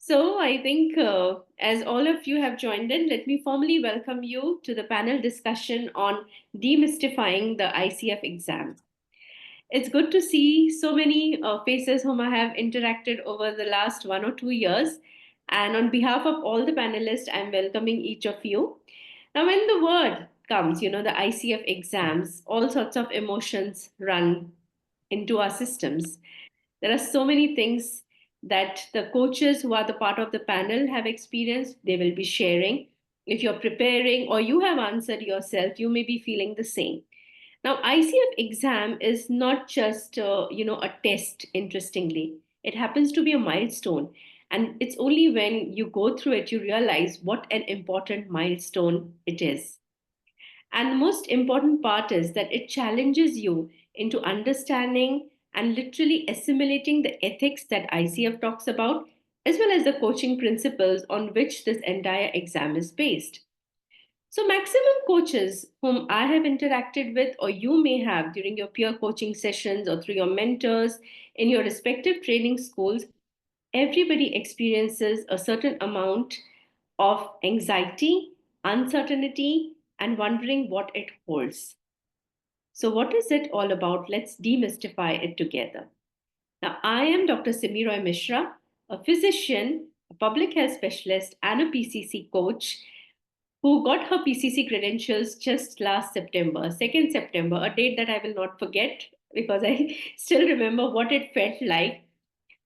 So, I think as all of you have joined in, let me formally welcome you to the panel discussion on demystifying the ICF exam. It's good to see so many faces whom I have interacted over the last 1 or 2 years. And on behalf of all the panelists, I'm welcoming each of you. Now, when the word comes, the ICF exams, all sorts of emotions run into our systems. There are so many things that the coaches who are the part of the panel have experienced, they will be sharing. If you're preparing or you have answered yourself, you may be feeling the same. Now, ICF exam is not just a test. Interestingly, it happens to be a milestone, and it's only when you go through it you realize what an important milestone it is. And the most important part is that it challenges you into understanding and literally assimilating the ethics that ICF talks about, as well as the coaching principles on which this entire exam is based. So, maximum coaches whom I have interacted with, or you may have during your peer coaching sessions or through your mentors in your respective training schools, everybody experiences a certain amount of anxiety, uncertainty, and wondering what it holds. So, what is it all about? Let's demystify it together. Now, I am Dr. Simmy Mishra, a physician, a public health specialist, and a PCC coach who got her PCC credentials just last September, 2nd September, a date that I will not forget because I still remember what it felt like,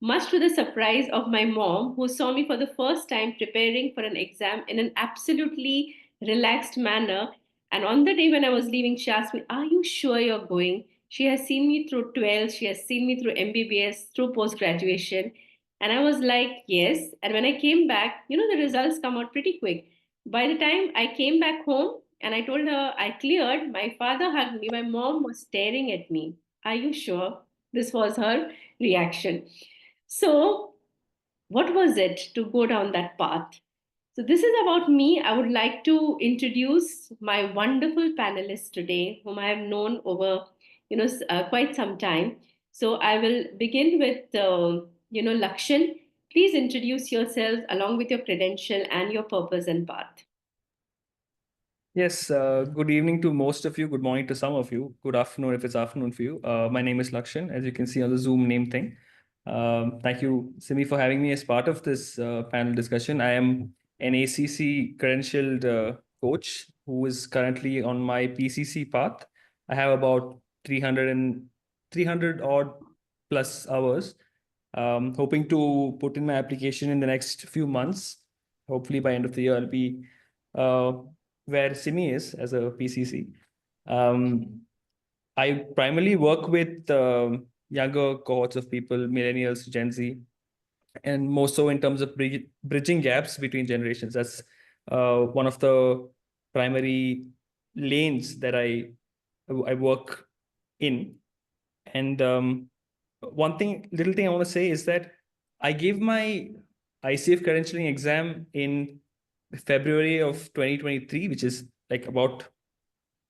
much to the surprise of my mom, who saw me for the first time preparing for an exam in an absolutely relaxed manner. And on the day when I was leaving, she asked me, "Are you sure you're going?" She has seen me through 12, she has seen me through MBBS, through post graduation. And I was like, yes. And when I came back, the results come out pretty quick. By the time I came back home and I told her I cleared, my father hugged me. My mom was staring at me. "Are you sure?" This was her reaction. So, what was it to go down that path? So, this is about me. I would like to introduce my wonderful panelists today, whom I have known over, quite some time. So, I will begin with, Lakshan. Please introduce yourself along with your credential and your purpose and path. Yes, good evening to most of you. Good morning to some of you. Good afternoon if it's afternoon for you. My name is Lakshan, as you can see on the Zoom name thing. Thank you, Simmy, for having me as part of this panel discussion. I am an ACC credentialed coach who is currently on my PCC path. I have about 300 odd plus hours. Hoping to put in my application in the next few months. Hopefully by end of the year, I'll be uh, where Simmy is as a PCC. Um, I primarily work with younger cohorts of people, millennials, Gen Z, and more so in terms of bridging gaps between generations. That's one of the primary lanes that I work in. And little thing I want to say is that I gave my ICF credentialing exam in February of 2023, which is like about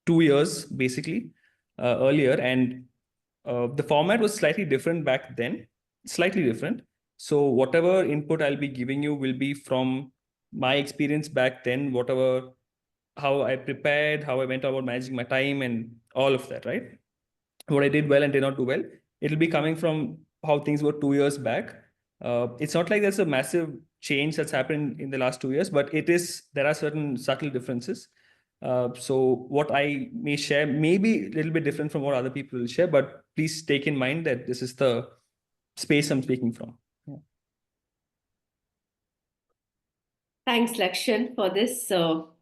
2 years basically earlier. And the format was slightly different back then, slightly different. So whatever input I'll be giving you will be from my experience back then, whatever, how I prepared, how I went about managing my time and all of that, right? What I did well and did not do well. It'll be coming from how things were 2 years back. It's not like there's a massive change that's happened in the last 2 years, but there are certain subtle differences. So what I may share may be a little bit different from what other people will share, but please take in mind that this is the space I'm speaking from. Yeah. Thanks, Lakshan, for this,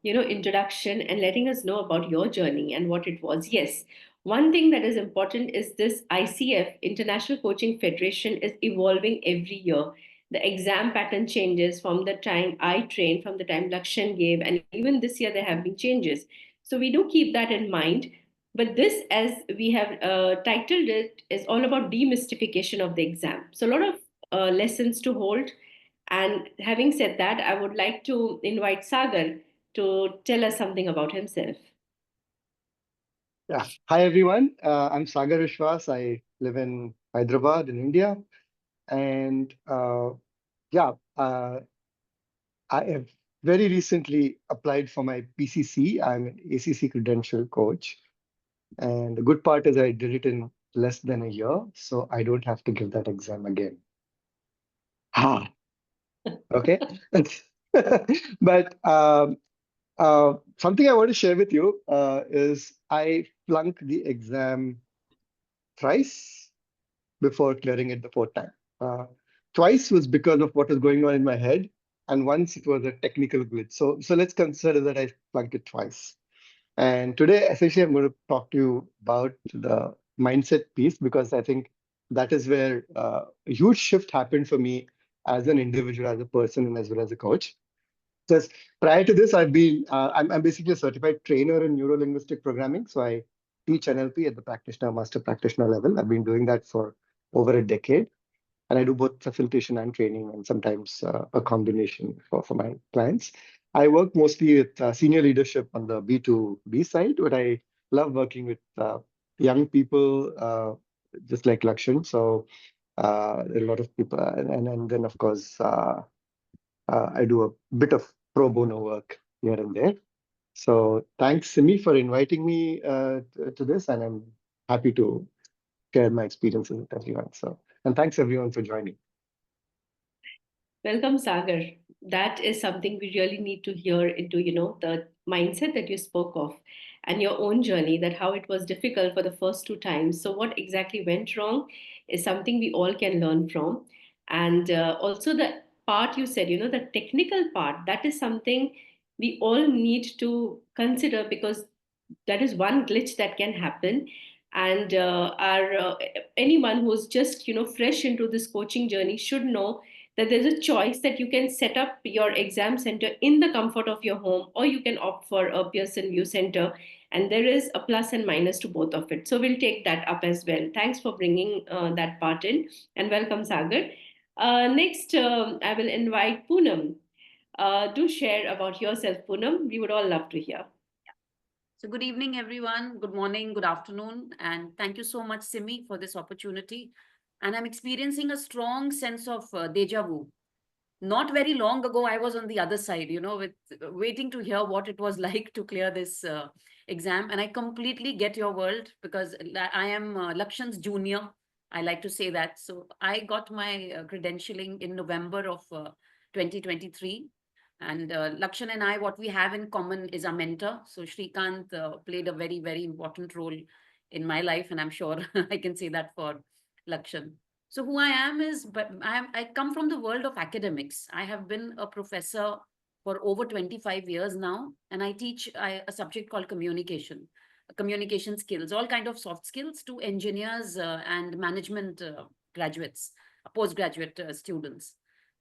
introduction and letting us know about your journey and what it was. Yes, one thing that is important is this ICF, International Coaching Federation, is evolving every year. The exam pattern changes from the time I trained, from the time Lakshan gave, and even this year there have been changes. So we do keep that in mind. But this, as we have titled it, is all about demystification of the exam. So a lot of lessons to hold, and having said that, I would like to invite Sagar to tell us something about himself. Yeah. Hi, everyone. I'm Sagar Vishwas. I live in Hyderabad in India. And yeah, Uh, I have very recently applied for my PCC. I'm an ACC credential coach. And the good part is I did it in less than a year, so I don't have to give that exam again. Ah, okay. But something I want to share with you is I flunked the exam thrice before clearing it the fourth time. Uh, Twice was because of what was going on in my head, and once it was a technical glitch. So let's consider that I flunked it twice. And today, essentially, I'm going to talk to you about the mindset piece because I think that is where a huge shift happened for me as an individual, as a person, and as well as a coach. Because prior to this, I'm basically a certified trainer in neuro-linguistic programming. So I teach NLP at the practitioner, master practitioner level. I've been doing that for over a decade. And I do both facilitation and training, and sometimes a combination for my clients. I work mostly with senior leadership on the B2B side, but I love working with young people, just like Lakshan. So there are a lot of people, and then of course I do a bit of pro bono work here and there. So thanks, Simmy, for inviting me to this, and I'm happy to share my experiences with everyone. So, and thanks everyone for joining. Welcome, Sagar. That is something we really need to hear into, the mindset that you spoke of and your own journey, that how it was difficult for the first two times. So, what exactly went wrong is something we all can learn from. And also, the part you said, the technical part, that is something we all need to consider because that is one glitch that can happen. And anyone who's just, fresh into this coaching journey should know that there's a choice that you can set up your exam center in the comfort of your home, or you can opt for a Pearson View Center. And there is a plus and minus to both of it. So we'll take that up as well. Thanks for bringing that part in, and welcome, Sagar. Next, I will invite Poonam. Do share about yourself, Poonam. We would all love to hear. So good evening, everyone. Good morning, good afternoon. And thank you so much, Simmy, for this opportunity. And I'm experiencing a strong sense of deja vu. Not very long ago, I was on the other side, with waiting to hear what it was like to clear this exam. And I completely get your world because I am Lakshan's junior. I like to say that. So I got my credentialing in November of 2023. And Lakshan and I, what we have in common is our mentor. So Srikant played a very, very important role in my life. And I'm sure I can say that for Lakshan. So who I am is, but I come from the world of academics. I have been a professor for over 25 years now, and I teach a subject called communication skills, all kind of soft skills to engineers and management graduates, postgraduate students.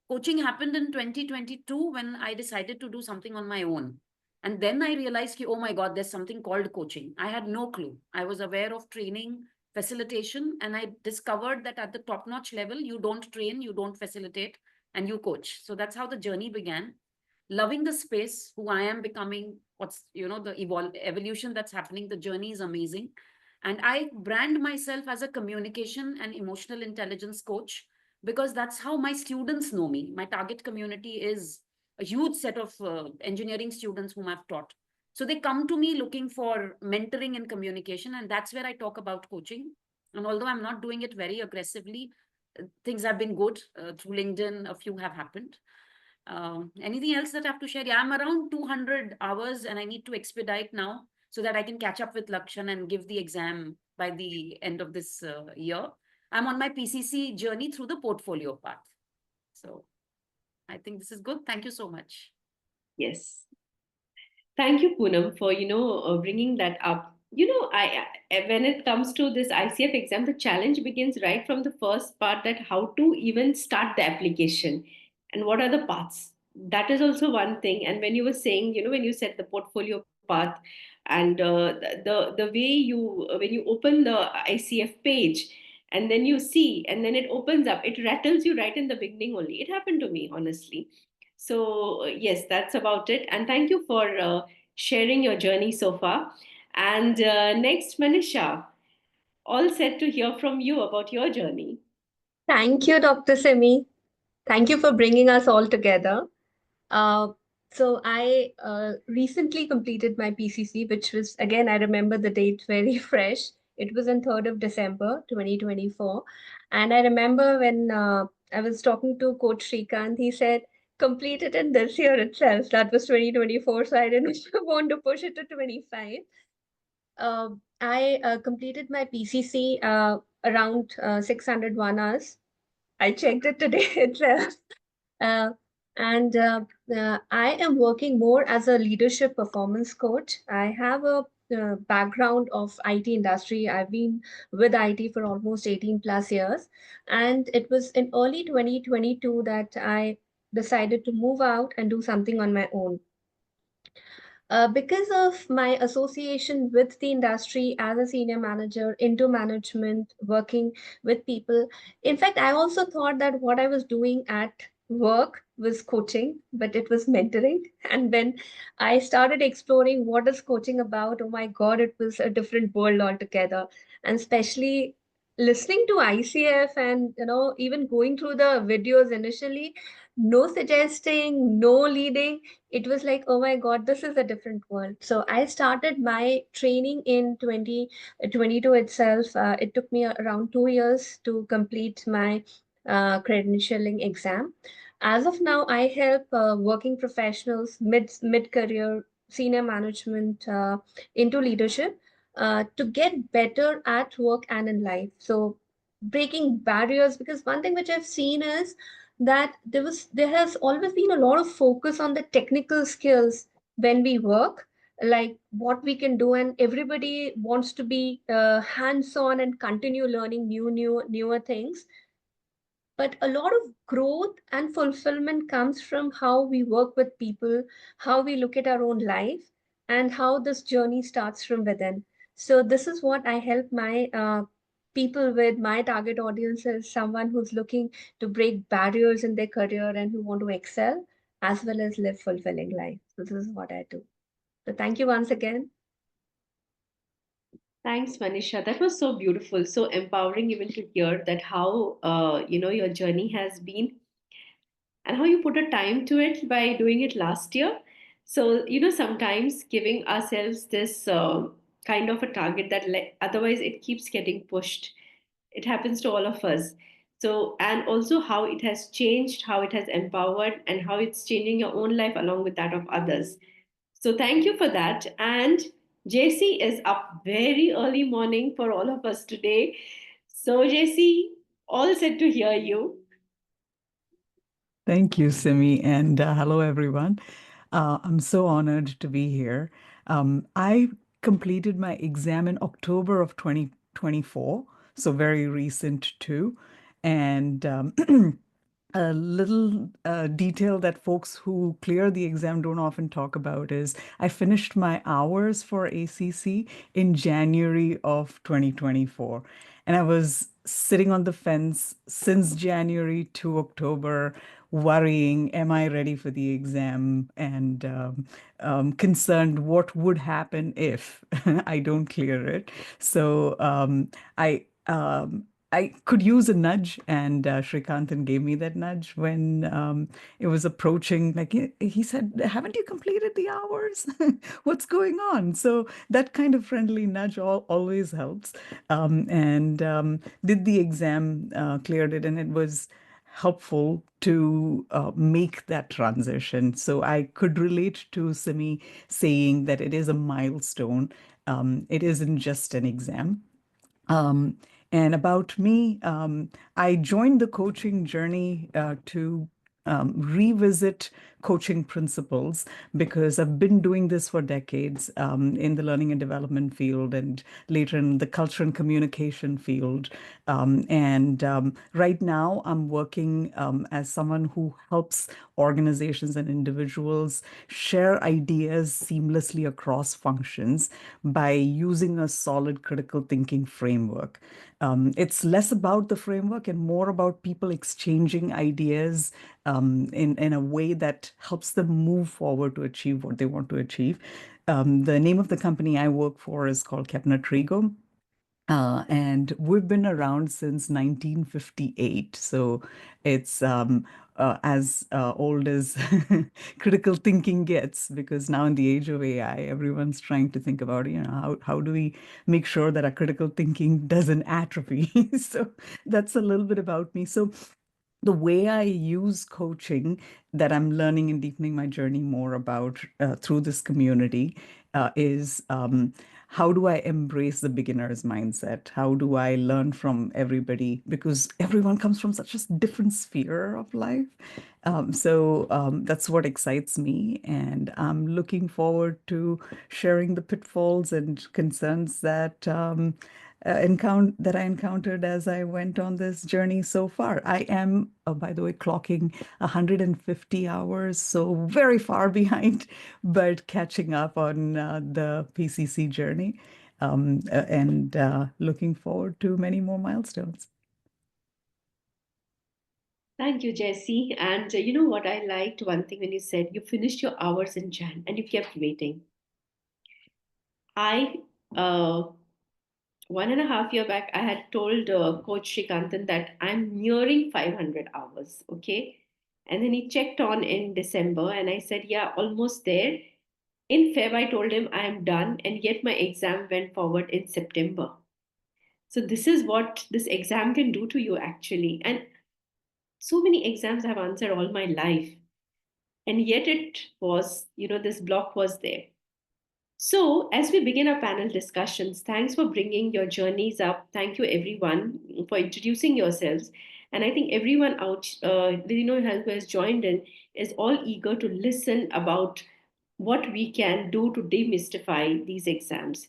Coaching happened in 2022 when I decided to do something on my own. And then I realized, oh my God, there's something called coaching. I had no clue. I was aware of training, facilitation, and I discovered that at the top-notch level, you don't train, you don't facilitate, and you coach. So that's how the journey began. Loving the space, who I am becoming, what's, the evolution that's happening, the journey is amazing. And I brand myself as a communication and emotional intelligence coach because that's how my students know me. My target community is a huge set of engineering students whom I've taught. So they come to me looking for mentoring and communication, and that's where I talk about coaching. And although I'm not doing it very aggressively, things have been good through LinkedIn. A few have happened. Anything else that I have to share? Yeah, I'm around 200 hours and I need to expedite now so that I can catch up with Lakshan and give the exam by the end of this year. I'm on my PCC journey through the portfolio path. So I think this is good. Thank you so much. Yes. Thank you, Poonam, for bringing that up. When it comes to this ICF exam, the challenge begins right from the first part, that how to even start the application and what are the paths. That is also one thing. And when you were saying, when you said the portfolio path, and the way you when you open the ICF page and then you see and then it opens up, it rattles you right in the beginning only. It happened to me, honestly. So, yes, that's about it. And thank you for sharing your journey so far. And next, Manisha, all set to hear from you about your journey. Thank you, Dr. Simi. Thank you for bringing us all together. Uh, so I recently completed my PCC, which was, again, I remember the date very fresh. It was on 3rd of December, 2024. And I remember when I was talking to Coach Srikant, he said, complete it in this year itself. That was 2024. So I didn't want to push it to 25. I completed my PCC around 601 hours. I checked it today itself. Uh, and I am working more as a leadership performance coach. I have a background of IT industry. I've been with IT for almost 18 plus years. And it was in early 2022 that I decided to move out and do something on my own. Because of my association with the industry as a senior manager into management, working with people. In fact, I also thought that what I was doing at work was coaching, but it was mentoring. And then I started exploring what is coaching about. Oh my God, it was a different world altogether. And especially listening to ICF and even going through the videos initially, no suggesting, no leading, it was like, oh my God, this is a different world. So I started my training in 2022 itself. It took me around 2 years to complete my credentialing exam. As of now, I help working professionals, mid career, senior management into leadership to get better at work and in life. So breaking barriers, because one thing which I've seen is that there has always been a lot of focus on the technical skills when we work, like what we can do, and everybody wants to be hands on and continue learning newer things. But a lot of growth and fulfillment comes from how we work with people, how we look at our own life, and how this journey starts from within. So this is what I help my people with. My target audience is someone who's looking to break barriers in their career and who want to excel as well as live fulfilling life. So this is what I do. So thank you once again. Thanks, Manisha. That was so beautiful, so empowering even to hear that how your journey has been and how you put a time to it by doing it last year. So, sometimes giving ourselves this kind of a target that otherwise it keeps getting pushed. It happens to all of us. So, and also how it has changed, how it has empowered, and how it's changing your own life along with that of others. So, thank you for that. And JC is up very early morning for all of us today. So, JC, all set to hear you. Thank you, Simmy, and hello, everyone. I'm so honored to be here. I completed my exam in October of 2024, so very recent too. And a little detail that folks who clear the exam don't often talk about is I finished my hours for ACC in January of 2024. And I was sitting on the fence since January to October, worrying, am I ready for the exam? And concerned what would happen if I don't clear it. So I could use a nudge, and Srikanthan gave me that nudge when it was approaching. Like he said, "Haven't you completed the hours? What's going on?" So that kind of friendly nudge always helps. And did the exam, cleared it, and it was helpful to make that transition. So I could relate to Simi saying that it is a milestone. It isn't just an exam. Um, and about me, I joined the coaching journey to revisit coaching principles because I've been doing this for decades in the learning and development field and later in the culture and communication field. And right now, I'm working as someone who helps organizations and individuals share ideas seamlessly across functions by using a solid critical thinking framework. It's less about the framework and more about people exchanging ideas in a way that helps them move forward to achieve what they want to achieve. The name of the company I work for is called Kepner Trigo. And we've been around since 1958. So it's as old as critical thinking gets, because now in the age of AI, everyone's trying to think about, how do we make sure that our critical thinking doesn't atrophy? So that's a little bit about me. So the way I use coaching that I'm learning and deepening my journey more about through this community is how do I embrace the beginner's mindset? How do I learn from everybody? Because everyone comes from such a different sphere of life. So that's what excites me. And I'm looking forward to sharing the pitfalls and concerns that that I encountered as I went on this journey so far. I am, by the way, clocking 150 hours, so very far behind, but catching up on the PCC journey, and looking forward to many more milestones. Thank you, Jaicy. And you know what I liked? One thing when you said you finished your hours in Jan and you kept waiting. I 1.5 year back, I had told Coach Srikanthan that I'm nearing 500 hours. Okay. And then he checked on in December and I said, yeah, almost there. In Feb, I told him I am done. And yet my exam went forward in September. So this is what this exam can do to you actually. And so many exams I've answered all my life. And yet it was, this block was there. So, as we begin our panel discussions, thanks for bringing your journeys up. Thank you, everyone, for introducing yourselves. And I think everyone out, who has joined in, is all eager to listen about what we can do to demystify these exams.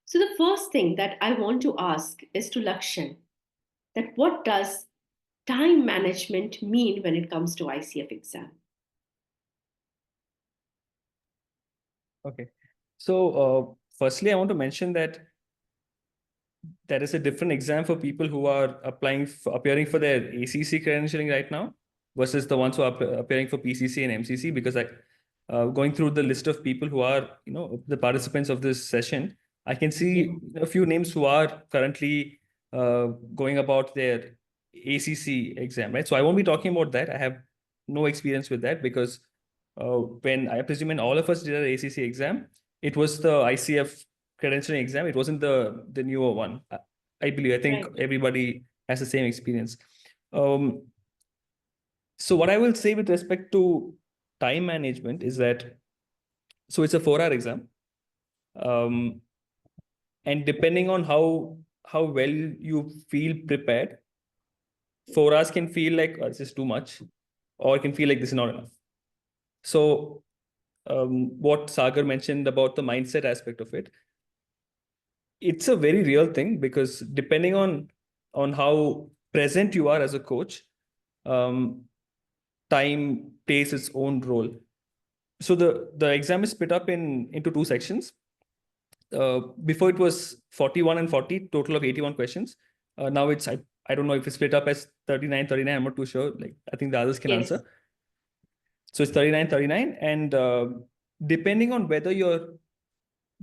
So, the first thing that I want to ask is to Lakshan, that what does time management mean when it comes to ICF exam? Okay. So, firstly, I want to mention that there is a different exam for people who are appearing for their ACC credentialing right now versus the ones who are appearing for PCC and MCC. Because going through the list of people who are, the participants of this session, I can see a few names who are currently going about their ACC exam, right? So I won't be talking about that. I have no experience with that because when I presume when all of us did our ACC exam, it was the ICF credentialing exam. It wasn't the newer one. I believe. I think Right. everybody has the same experience. So what I will say with respect to time management is that, so it's a 4-hour exam, and depending on how well you feel prepared, 4 hours can feel like this is too much, or it can feel like this is not enough. So what Sagar mentioned about the mindset aspect of it, it's a very real thing, because depending on how present you are as a coach, time plays its own role. So the exam is split up into 2 sections. Before it was 41 and 40, total of 81 questions. Now I don't know if it's split up as 39, 39. I'm not too sure. Like, I think the others can Yes. answer. So it's 39, 39. And depending on whether you're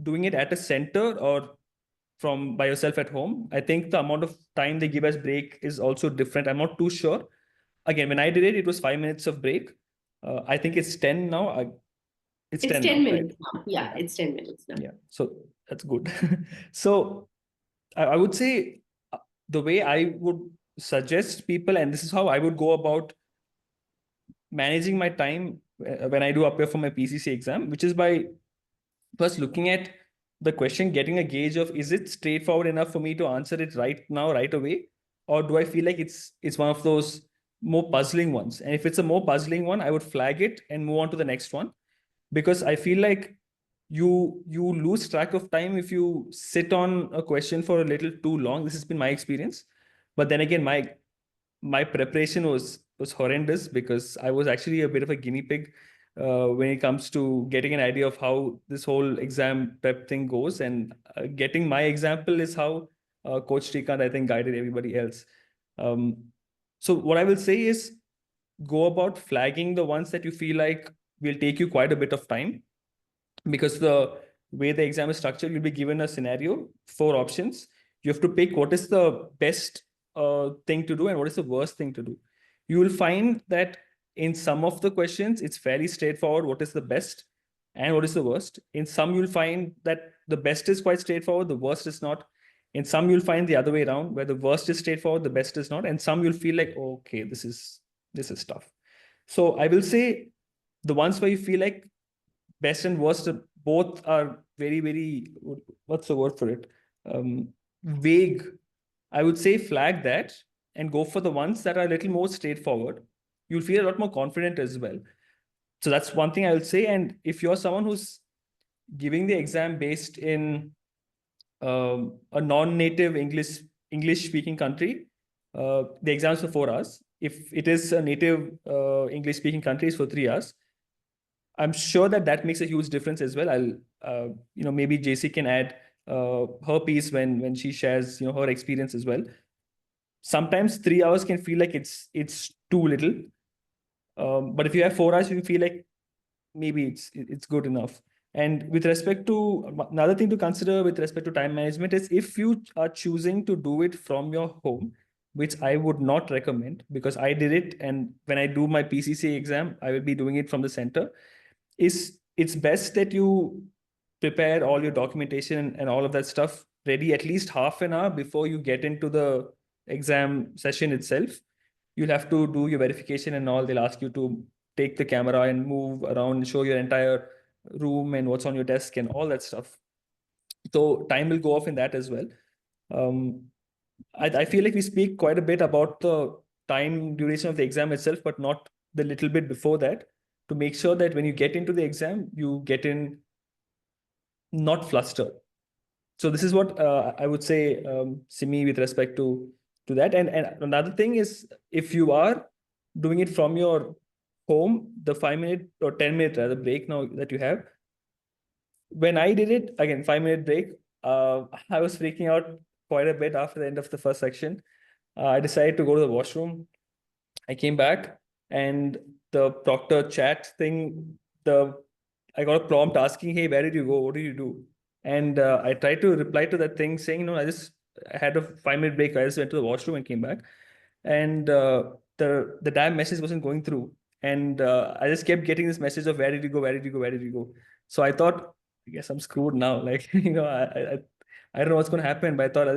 doing it at a center or from by yourself at home, I think the amount of time they give as break is also different. I'm not too sure. Again, when I did it, it was 5 minutes of break. I think it's 10 now. It's 10 10 now, right? minutes now. Yeah, it's 10 minutes now. Yeah, so that's good. So I would say the way I would suggest people, and this is how I would go about managing my time when I do appear for my PCC exam, which is by first looking at the question, getting a gauge of, is it straightforward enough for me to answer it right now, right away? Or do I feel like it's one of those more puzzling ones? And if it's a more puzzling one, I would flag it and move on to the next one. Because I feel like you lose track of time if you sit on a question for a little too long. This has been my experience. But then again, my preparation was horrendous, because I was actually a bit of a guinea pig when it comes to getting an idea of how this whole exam prep thing goes. And getting my example is how Coach Srikant, I think, guided everybody else. So what I will say is, go about flagging the ones that you feel like will take you quite a bit of time, because the way the exam is structured, you'll be given a scenario, 4 options. You have to pick what is the best thing to do and what is the worst thing to do. You will find that in some of the questions, it's fairly straightforward what is the best and what is the worst. In some, you'll find that the best is quite straightforward, the worst is not. In some, you'll find the other way around, where the worst is straightforward, the best is not. And some you'll feel like, oh, okay, this is tough. So I will say the ones where you feel like best and worst both are very, very, what's the word for it? Vague. I would say flag that and go for the ones that are a little more straightforward. You'll feel a lot more confident as well. So that's one thing I will say. And if you're someone who's giving the exam based in a non-native English speaking country, the exams for 4 hours. If it is a native English speaking country, it's for 3 hours. I'm sure that makes a huge difference as well. I'll maybe Jaicy can add her piece when she shares her experience as well. Sometimes 3 hours can feel like it's too little, but if you have 4 hours, you feel like maybe it's good enough. And with respect to another thing to consider with respect to time management is if you are choosing to do it from your home, which I would not recommend because I did it, and when I do my PCCA exam, I will be doing it from the center. It's best that you prepare all your documentation and all of that stuff ready at least half an hour before you get into the exam session itself. You'll have to do your verification and all. They'll ask you to take the camera and move around and show your entire room and what's on your desk and all that stuff. So time will go off in that as well. I feel like we speak quite a bit about the time duration of the exam itself, but not the little bit before that, to make sure that when you get into the exam, you get in not flustered. So this is what I would say, Simmy, with respect to that. And another thing is, if you are doing it from your home, the 5-minute or 10-minute rather break now that you have, when I did it, again, 5-minute break, I was freaking out quite a bit after the end of the first section. I decided to go to the washroom. I came back and the proctor chat thing, I got a prompt asking, hey, where did you go? What did you do? And I tried to reply to that thing saying, no, I had a 5-minute break. I just went to the washroom and came back. And the damn message wasn't going through. And I just kept getting this message of where did you go? Where did you go? Where did you go? So I thought, I guess I'm screwed now. Like, I don't know what's going to happen, but I thought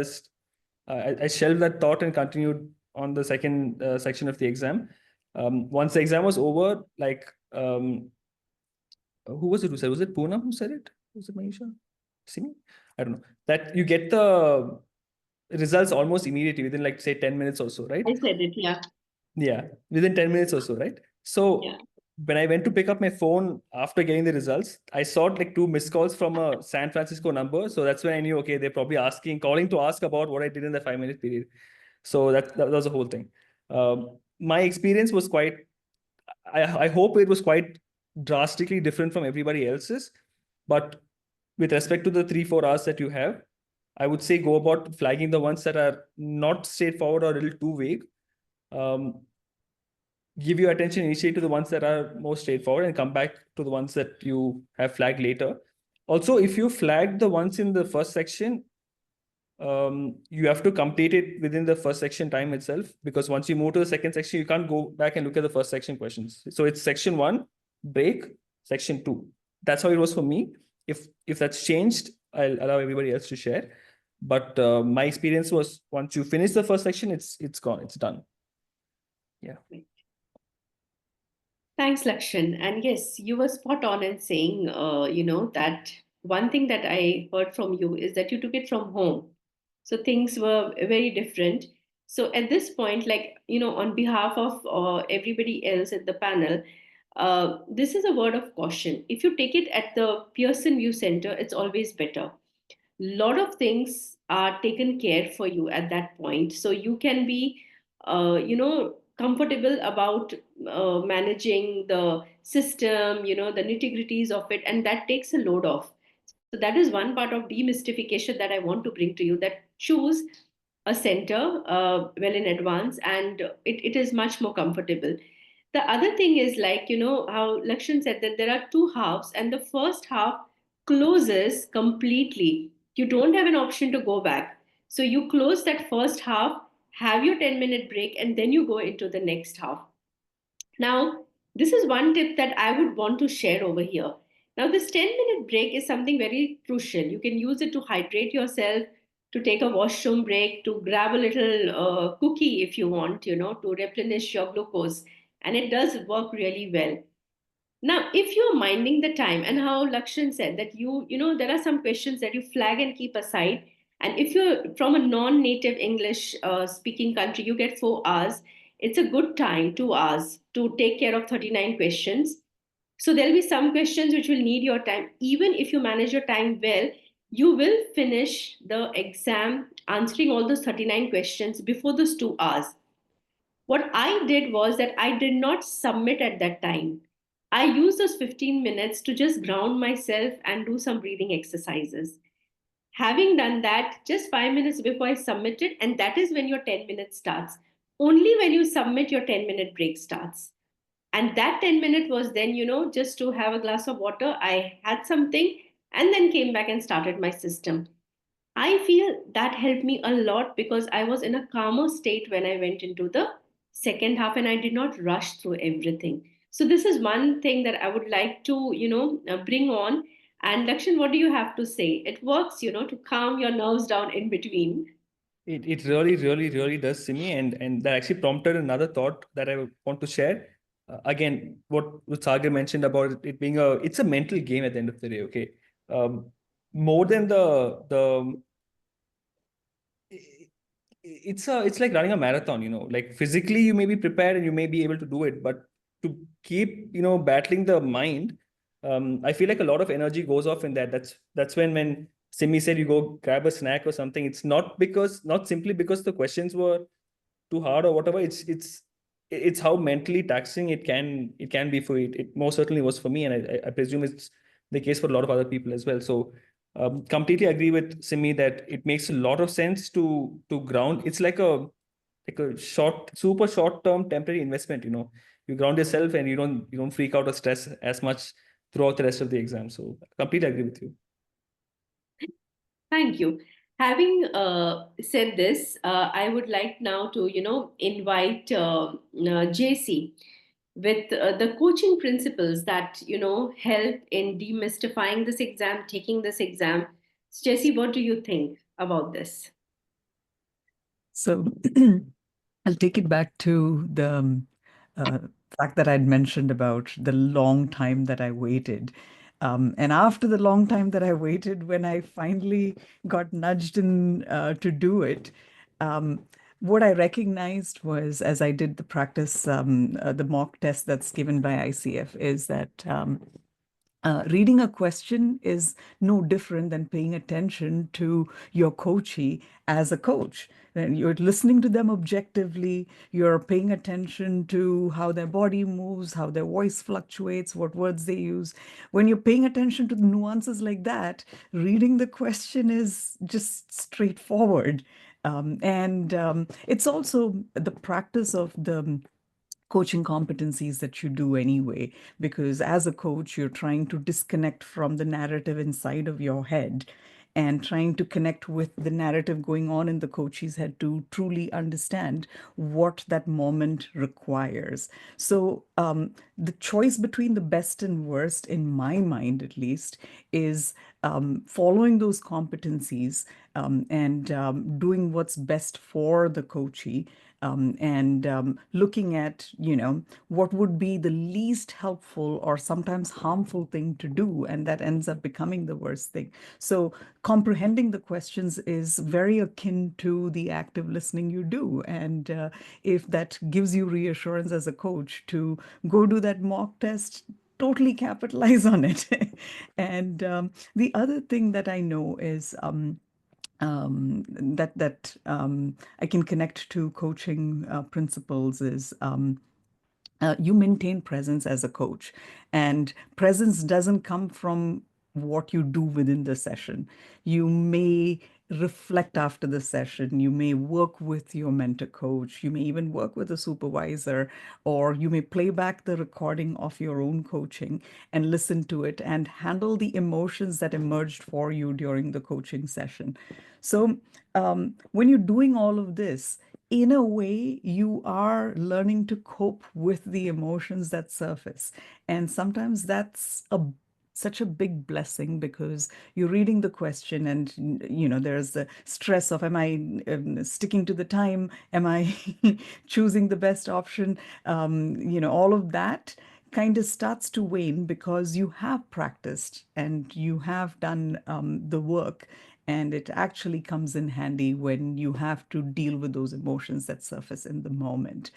I shelved that thought and continued on the second section of the exam. Once the exam was over, like, who was it who said? Was it Poonam who said it? Was it Manisha? Simmy? I don't know. That you get the results almost immediately within, like, say 10 minutes or so, right? I said it, yeah. Yeah, within 10 minutes or so, right? So Yeah. when I went to pick up my phone after getting the results, I saw like 2 missed calls from a San Francisco number. So that's when I knew, okay, they're probably calling to ask about what I did in the 5-minute period. So that was the whole thing. My experience was I hope it was quite drastically different from everybody else's. But with respect to the 3-4 hours that you have, I would say go about flagging the ones that are not straightforward or a little too vague. Give your attention initially to the ones that are more straightforward and come back to the ones that you have flagged later. Also, if you flag the ones in the first section, you have to complete it within the first section time itself, because once you move to the second section, you can't go back and look at the first section questions. So it's section 1, break, section 2. That's how it was for me. If that's changed, I'll allow everybody else to share. But my experience was once you finish the first section, it's gone, it's done. Yeah. Thanks, Lakshan. And yes, you were spot on in saying, that one thing that I heard from you is that you took it from home. So things were very different. So at this point, like, on behalf of everybody else at the panel, this is a word of caution. If you take it at the Pearson View Center, it's always better. Lot of things are taken care for you at that point, so you can be comfortable about managing the system, the nitty-gritties of it, and that takes a load off. So that is one part of demystification that I want to bring to you, that choose a center well in advance, and it is much more comfortable. The other thing is, like, how Lakshan said, that there are 2 halves, and the first half closes completely. You don't have an option to go back. So you close that first half, have your 10-minute break, and then you go into the next half. Now, this is one tip that I would want to share over here. Now, this 10-minute break is something very crucial. You can use it to hydrate yourself, to take a washroom break, to grab a little cookie if you want, to replenish your glucose. And it does work really well. Now, if you're minding the time, and how Lakshan said that there are some questions that you flag and keep aside. And if you're from a non-native English speaking country, you get 4 hours. It's a good time, 2 hours, to take care of 39 questions. So there'll be some questions which will need your time. Even if you manage your time well, you will finish the exam answering all those 39 questions before those 2 hours. What I did was that I did not submit at that time. I used those 15 minutes to just ground myself and do some breathing exercises. Having done that, just 5 minutes before I submitted, and that is when your 10 minutes starts. Only when you submit, your 10-minute break starts. And that 10 minute was then, just to have a glass of water. I had something and then came back and started my system. I feel that helped me a lot because I was in a calmer state when I went into the second half and I did not rush through everything. So this is one thing that I would like to, bring on. And Lakshan, what do you have to say? It works, to calm your nerves down in between. It really, really, really does, Simi, and that actually prompted another thought that I want to share. Again, what Sagar mentioned about it being it's a mental game at the end of the day. Okay, more than the it's like running a marathon. Like physically you may be prepared and you may be able to do it, but to keep battling the mind, I feel like a lot of energy goes off in that. That's when Simi said you go grab a snack or something. It's not simply because the questions were too hard or whatever. It's how mentally taxing it can be for it. It most certainly was for me, and I presume it's the case for a lot of other people as well. So completely agree with Simi that it makes a lot of sense to ground. It's like a super short term temporary investment. You ground yourself and you don't freak out or stress as much throughout the rest of the exam. So completely agree with you. Thank you. Having said this, I would like now to, invite JC with the coaching principles that, help in demystifying this exam, taking this exam. Jesse, what do you think about this? So I'll take it back to the uh, fact that I'd mentioned about the long time that I waited. And after the long time that I waited, when I finally got nudged in to do it, what I recognized was, as I did the practice, the mock test that's given by ICF, is that reading a question is no different than paying attention to your coachee as a coach. And you're listening to them objectively, you're paying attention to how their body moves, how their voice fluctuates, what words they use. When you're paying attention to the nuances like that, reading the question is just straightforward. And it's also the practice of the coaching competencies that you do anyway, because as a coach, you're trying to disconnect from the narrative inside of your head and trying to connect with the narrative going on in the coach's head to truly understand what that moment requires. So the choice between the best and worst, in my mind at least, is following those competencies and doing what's best for the coachee, and looking at, what would be the least helpful or sometimes harmful thing to do, and that ends up becoming the worst thing. So comprehending the questions is very akin to the active listening you do. And if that gives you reassurance as a coach to go do that mock test, totally capitalize on it. And the other thing that I know is that I can connect to coaching principles is you maintain presence as a coach, and presence doesn't come from what you do within the session. You may reflect after the session. You may work with your mentor coach. You may even work with a supervisor, or you may play back the recording of your own coaching and listen to it and handle the emotions that emerged for you during the coaching session. So, when you're doing all of this, in a way, you are learning to cope with the emotions that surface. And sometimes that's such a big blessing, because you're reading the question and there's the stress of, am I sticking to the time, am I choosing the best option, all of that kind of starts to wane because you have practiced and you have done the work, and it actually comes in handy when you have to deal with those emotions that surface in the moment.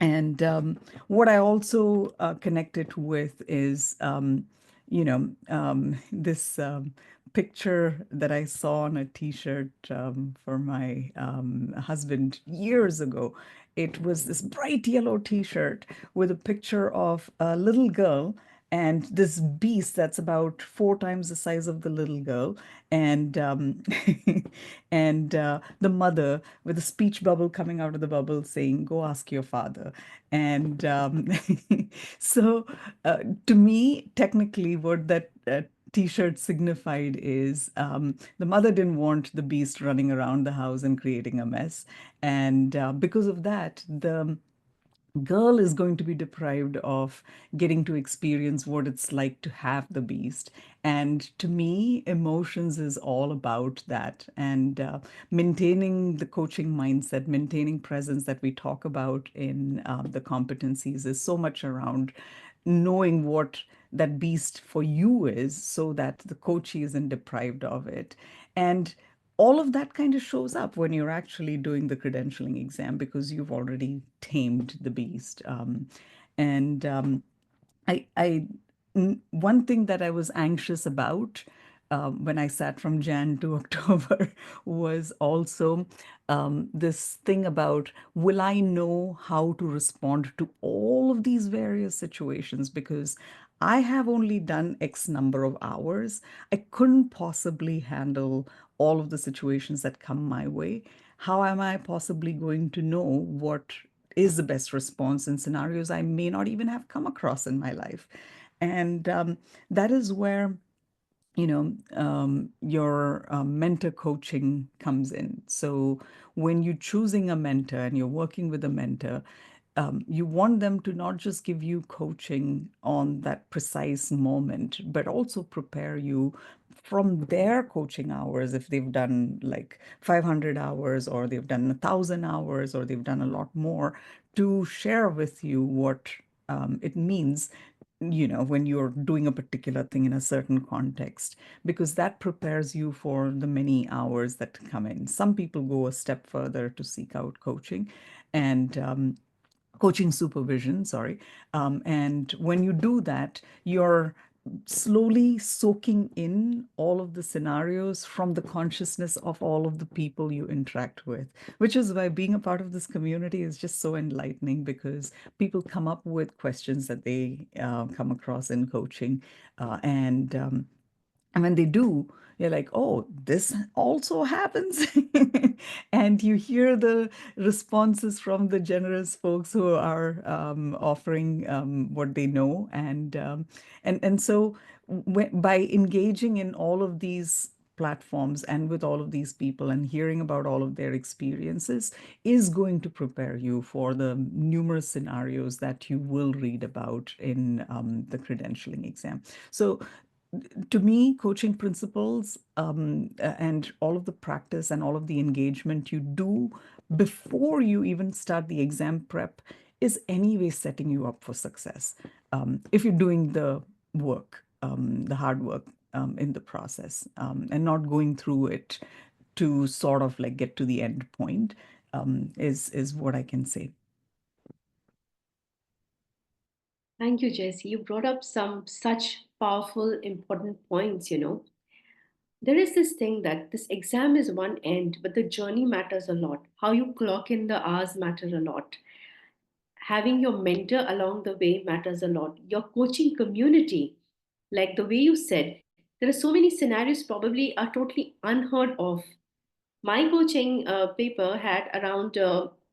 And what I also connect it with is, this picture that I saw on a T-shirt for my husband years ago. It was this bright yellow T-shirt with a picture of a little girl and this beast that's about 4 times the size of the little girl, and the mother with a speech bubble coming out of the bubble saying, "Go ask your father." And so, to me, technically, what that T-shirt signified is, the mother didn't want the beast running around the house and creating a mess, and because of that, the girl is going to be deprived of getting to experience what it's like to have the beast. And to me, emotions is all about that. And maintaining the coaching mindset, maintaining presence that we talk about in the competencies is so much around knowing what that beast for you is, so that the coachee isn't deprived of it. And all of that kind of shows up when you're actually doing the credentialing exam, because you've already tamed the beast. And one thing that I was anxious about when I sat from Jan to October was also this thing about, will I know how to respond to all of these various situations? Because I have only done X number of hours. I couldn't possibly handle all of the situations that come my way. How am I possibly going to know what is the best response in scenarios I may not even have come across in my life? And that is where your mentor coaching comes in. So when you're choosing a mentor and you're working with a mentor, you want them to not just give you coaching on that precise moment, but also prepare you from their coaching hours. If they've done like 500 hours, or they've done 1,000 hours, or they've done a lot more, to share with you what it means, when you're doing a particular thing in a certain context, because that prepares you for the many hours that come in. Some people go a step further to seek out coaching and coaching supervision, sorry. And when you do that, you're slowly soaking in all of the scenarios from the consciousness of all of the people you interact with, which is why being a part of this community is just so enlightening, because people come up with questions that they come across in coaching. And when they do, you're like, oh, this also happens. And you hear the responses from the generous folks who are offering what they know. And so by engaging in all of these platforms and with all of these people and hearing about all of their experiences is going to prepare you for the numerous scenarios that you will read about in the credentialing exam. So to me, coaching principles and all of the practice and all of the engagement you do before you even start the exam prep is anyway setting you up for success. If you're doing the work, the hard work in the process, and not going through it to sort of like get to the end point, is what I can say. Thank you, Jaicy. You brought up some such powerful, important points. There is this thing that this exam is one end, but the journey matters a lot. How you clock in the hours matter a lot. Having your mentor along the way matters a lot. Your coaching community, like the way you said, There are so many scenarios probably are totally unheard of. My coaching paper had around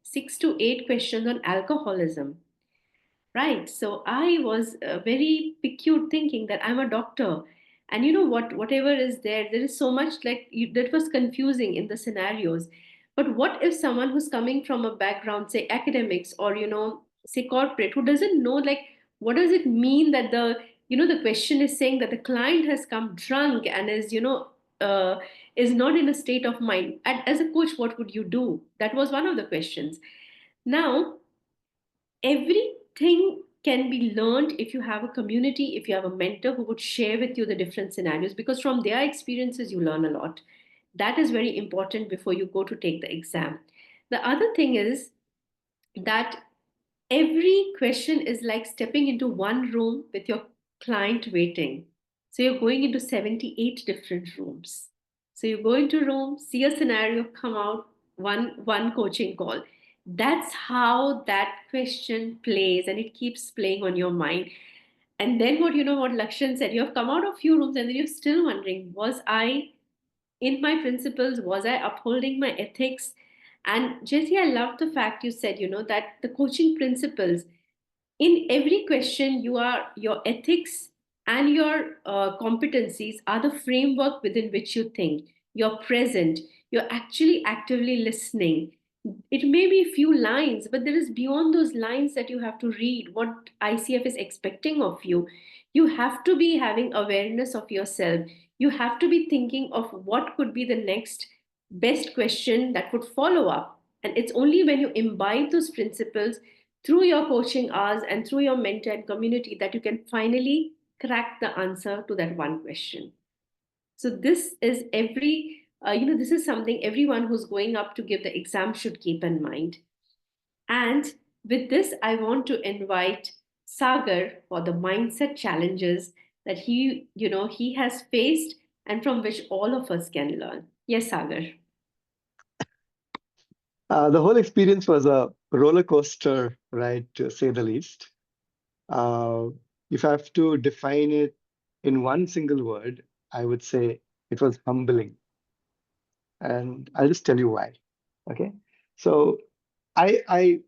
6 to 8 questions on alcoholism. Right. So I was very peculiar thinking that I'm a doctor. And you know what, whatever is there, there is so much like that was confusing in the scenarios. But what if someone who's coming from a background, say academics or, say corporate, who doesn't know like what does it mean that the question is saying that the client has come drunk and is not in a state of mind. And as a coach, what would you do? That was one of the questions. Now, everything can be learned if you have a community, if you have a mentor who would share with you the different scenarios, because from their experiences you learn a lot. That is very important before you go to take the exam. The other thing is that every question is like stepping into one room with your client waiting. So you're going into 78 different rooms. So you go into a room, see a scenario, come out, one coaching call. That's how that question plays, and it keeps playing on your mind. And then what Lakshan said, you have come out of few rooms and then you're still wondering, was I in my principles? Was I upholding my ethics? And Jesse, I love the fact you said, that the coaching principles, in every question, your ethics and your competencies are the framework within which you think. You're present. You're actually actively listening. It may be a few lines, but there is beyond those lines that you have to read what ICF is expecting of you. You have to be having awareness of yourself. You have to be thinking of what could be the next best question that would follow up. And it's only when you imbibe those principles through your coaching hours and through your mentor and community that you can finally crack the answer to that one question. So this is this is something everyone who's going up to give the exam should keep in mind. And with this, I want to invite Sagar for the mindset challenges that he has faced and from which all of us can learn. Yes, Sagar. The whole experience was a roller coaster, right, to say the least. Uh, if I have to define it in one single word, I would say it was humbling. And I'll just tell you why. Okay. So I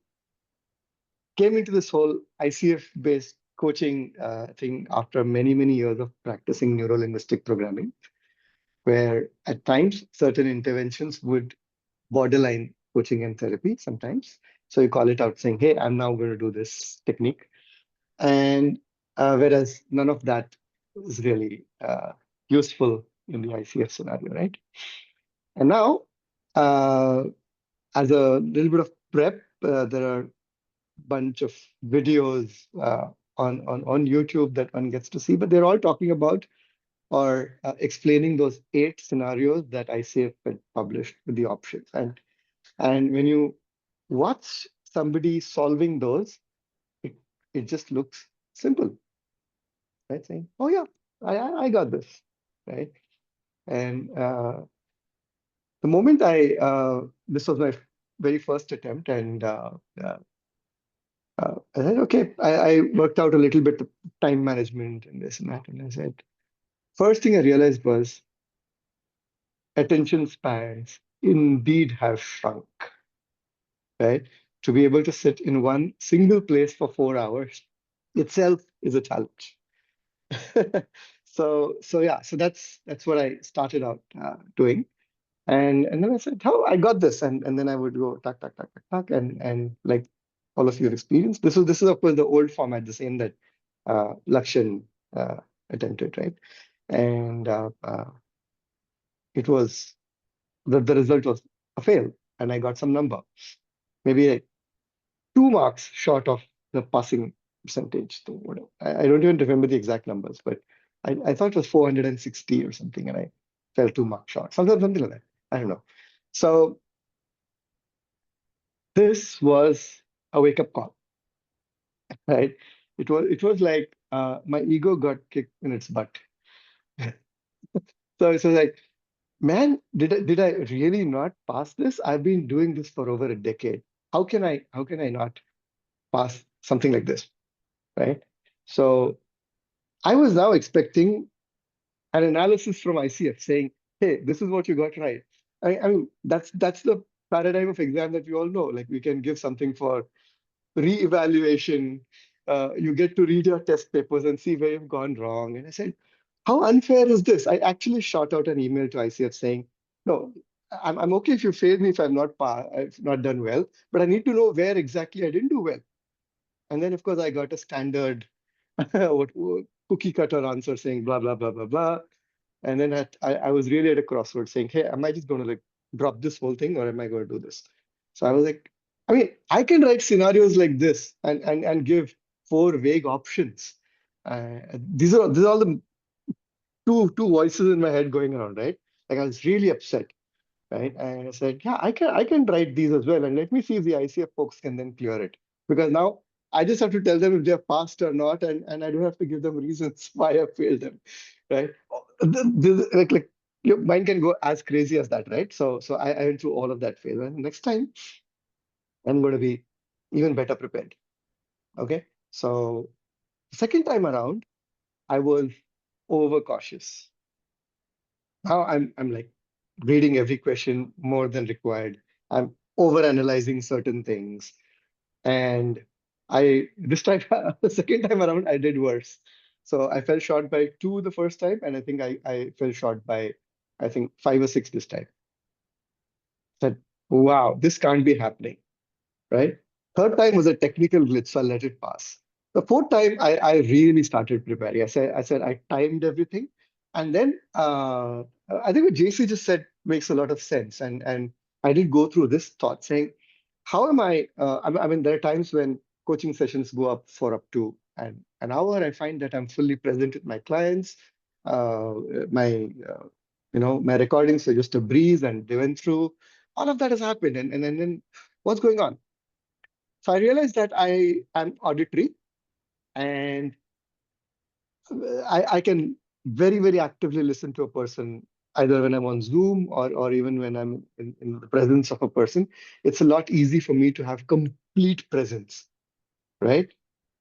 came into this whole ICF-based coaching thing after many, many years of practicing neuro-linguistic programming, where at times certain interventions would borderline coaching and therapy sometimes. So you call it out saying, hey, I'm now going to do this technique. And whereas none of that is really useful in the ICF scenario, right? And now, as a little bit of prep, there are a bunch of videos on YouTube that one gets to see, but they're all talking about or explaining those 8 scenarios that ICF had published with the options. And when you watch somebody solving those, it just looks simple, right? Saying, oh yeah, I got this, right? And the moment this was my very first attempt, and I said, okay, I worked out a little bit of time management and this and that. And I said, first thing I realized was attention spans indeed have shrunk, right? To be able to sit in one single place for 4 hours itself is a challenge. So yeah, so that's what I started out doing. And then I said, oh, I got this. And then I would go tuck, tuck, tuck, tuck, tuck. And like all of you have experienced, this is of course the old format, the same that Lakshan attempted, right? And it was, the result was a fail. And I got some number, maybe like 2 marks short of the passing percentage. So whatever. I don't even remember the exact numbers, but I thought it was 460 or something, and I fell 2 marks short, something like that. I don't know. So this was a wake-up call, right? It was like my ego got kicked in its butt. So it was like, man, did I really not pass this? I've been doing this for over a decade. How can I not pass something like this, right? So I was now expecting an analysis from ICF saying, hey, this is what you got right. I mean, that's the paradigm of exam that we all know. Like we can give something for re-evaluation. You get to read your test papers and see where you've gone wrong. And I said, how unfair is this? I actually shot out an email to ICF saying, no, I'm okay if you fail me if I've not done well, but I need to know where exactly I didn't do well. And then, of course, I got a standard what, cookie cutter answer saying blah, blah, blah, blah, blah. And then I was really at a crossroads saying, hey, am I just going to like drop this whole thing or am I going to do this? So I was like, I mean, I can write scenarios like this and give 4 vague options. These are all the two voices in my head going around, right? Like I was really upset, right? And I said, yeah, I can write these as well. And let me see if the ICF folks can then clear it. Because now I just have to tell them if they're passed or not, and I don't have to give them reasons why I failed them, right? Like your mind can go as crazy as that, right? So I went through all of that phase. And next time I'm going to be even better prepared. Okay. So second time around, I was overcautious. Now I'm like reading every question more than required. I'm over analyzing certain things. And this time, the second time around, I did worse. So I fell short by 2 the first time, and I think I fell short by, I think, 5 or 6 this time. Said, wow, this can't be happening, right? Third time was a technical glitch, so I let it pass. The fourth time, I really started preparing. I said I timed everything, and then I think what JC just said makes a lot of sense. And I did go through this thought saying, how am I? I mean, there are times when coaching sessions go up for up to an hour. I find that I'm fully present with my clients. Uh, my my recordings were just a breeze, and they went through. All of that has happened, and then what's going on? So I realized that I am auditory, and I can very, very actively listen to a person, either when I'm on Zoom or even when I'm in the presence of a person. It's a lot easy for me to have complete presence, right?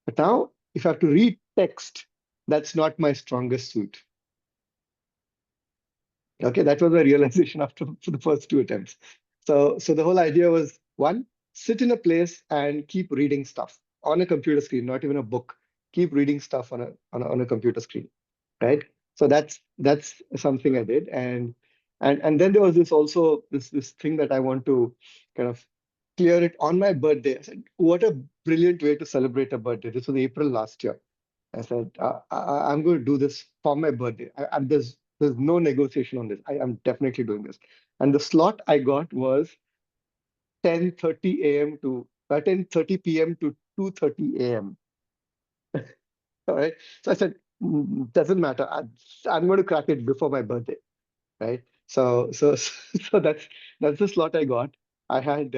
But now, if I have to read text, that's not my strongest suit. Okay, that was my realization after for the first 2 attempts. So the whole idea was, one, sit in a place and keep reading stuff on a computer screen, not even a book. Keep reading stuff on a computer screen, right? So that's something I did, and then there was this thing that I want to kind of clear it on my birthday. I said, what a brilliant way to celebrate a birthday. This was April last year. I said, I'm going to do this for my birthday. There's no negotiation on this. I'm definitely doing this. And the slot I got was 10:30 a.m. to 10:30 p.m. to 2:30 a.m. All right. So I said, doesn't matter. I'm going to crack it before my birthday, right? So that's the slot I got. I had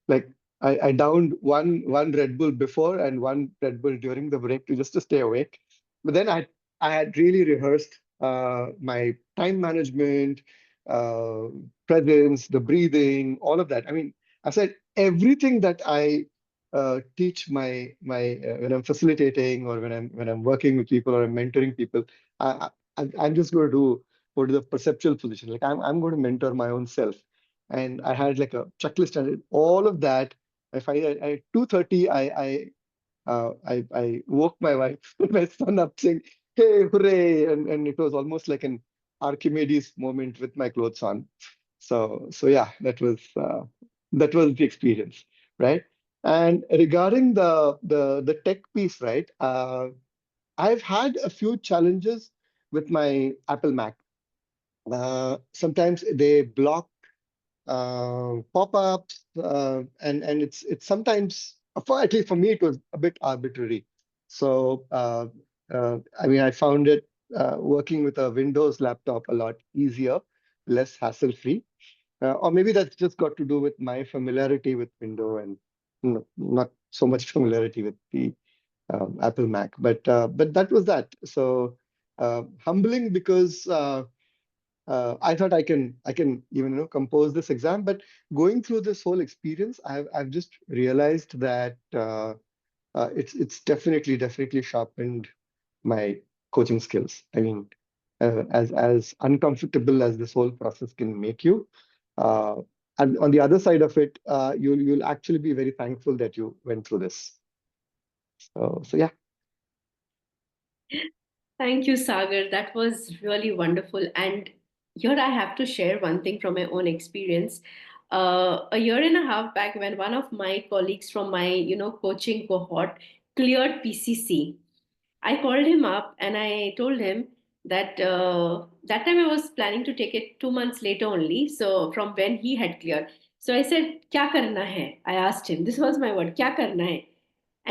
like I downed one Red Bull before and one Red Bull during the break to stay awake. But then I had really rehearsed my time management, uh, presence, the breathing, all of that. I mean, I said everything that I teach my when I'm facilitating or when I'm working with people or I'm mentoring people. I'm just going to go to the perceptual position. Like I'm going to mentor my own self. And I had like a checklist and all of that. If I 2:30, I woke my wife, my son up saying, "Hey, hooray!" And it was almost like an Archimedes moment with my clothes on. So yeah, that was the experience, right? And regarding the tech piece, right? I've had a few challenges with my Apple Mac. Sometimes they block pop-ups, and it's sometimes, at least for me, it was a bit arbitrary. So I mean, I found it working with a Windows laptop a lot easier, less hassle-free. Or maybe that's just got to do with my familiarity with Windows and not so much familiarity with the Apple Mac. But that was that. So humbling because I thought I can even compose this exam, but going through this whole experience, I've just realized that it's definitely sharpened my coaching skills. I mean, as uncomfortable as this whole process can make you, and on the other side of it, you'll actually be very thankful that you went through this. So yeah. Thank you, Sagar. That was really wonderful. And here I have to share one thing from my own experience. A year and a half back, when one of my colleagues from my, coaching cohort cleared PCC, I called him up and I told him that that time I was planning to take it 2 months later only. So from when he had cleared. So I said, "Kya karna hai?" I asked him. This was my word, "Kya karna hai?"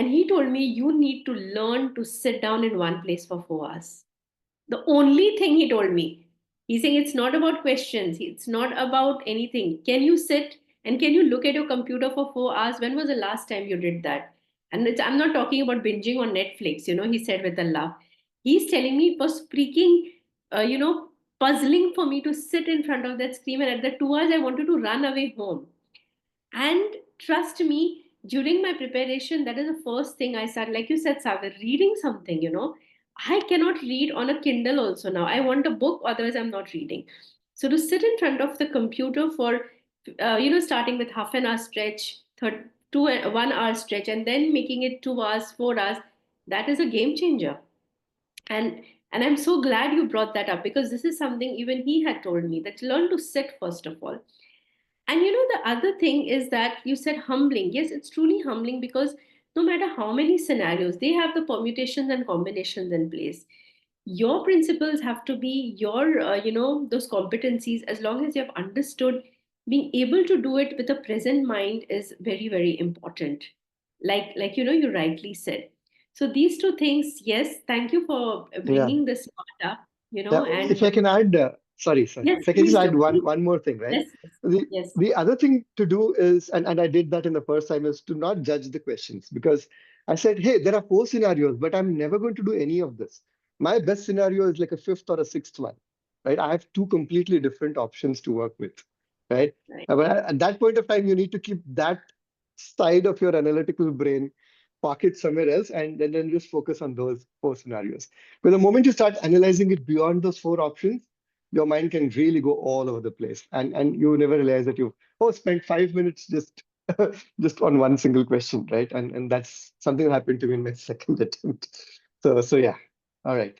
And he told me, "You need to learn to sit down in one place for 4 hours." The only thing he told me. He's saying it's not about questions, it's not about anything. Can you sit and can you look at your computer for 4 hours? When was the last time you did that? And I'm not talking about binging on Netflix, he said with a laugh. He's telling me it was freaking, puzzling for me to sit in front of that screen. And at the 2 hours, I wanted to run away home. And trust me, during my preparation, that is the first thing I started. Like you said, Sagar, reading something. I cannot read on a Kindle also now. I want a book, otherwise, I'm not reading. So to sit in front of the computer for, starting with half an hour stretch, 1 hour stretch, and then making it 2 hours, 4 hours, that is a game changer. And I'm so glad you brought that up because this is something even he had told me that learn to sit first of all. And the other thing is that you said humbling. Yes, it's truly humbling because no matter how many scenarios, they have the permutations and combinations in place. Your principles have to be your, those competencies. As long as you have understood, being able to do it with a present mind is very, very important. You rightly said. So these two things, yes, thank you for Yeah. bringing this part up, Yeah, and if I can add, sorry, yes, if I can just please add do. one more thing, right? Yes, yes, The yes. the other thing to do is, and I did that in the first time, is to not judge the questions because I said, hey, there are 4 scenarios, but I'm never going to do any of this. My best scenario is like a fifth or a sixth one, right? I have two completely different options to work with, right? Right. But at that point of time, you need to keep that side of your analytical brain park it somewhere else and then just focus on those 4 scenarios. But the moment you start analyzing it beyond those 4 options, your mind can really go all over the place. And you never realize that you've spent 5 minutes just just on one single question, right? And that's something that happened to me in my second attempt. So yeah. All right.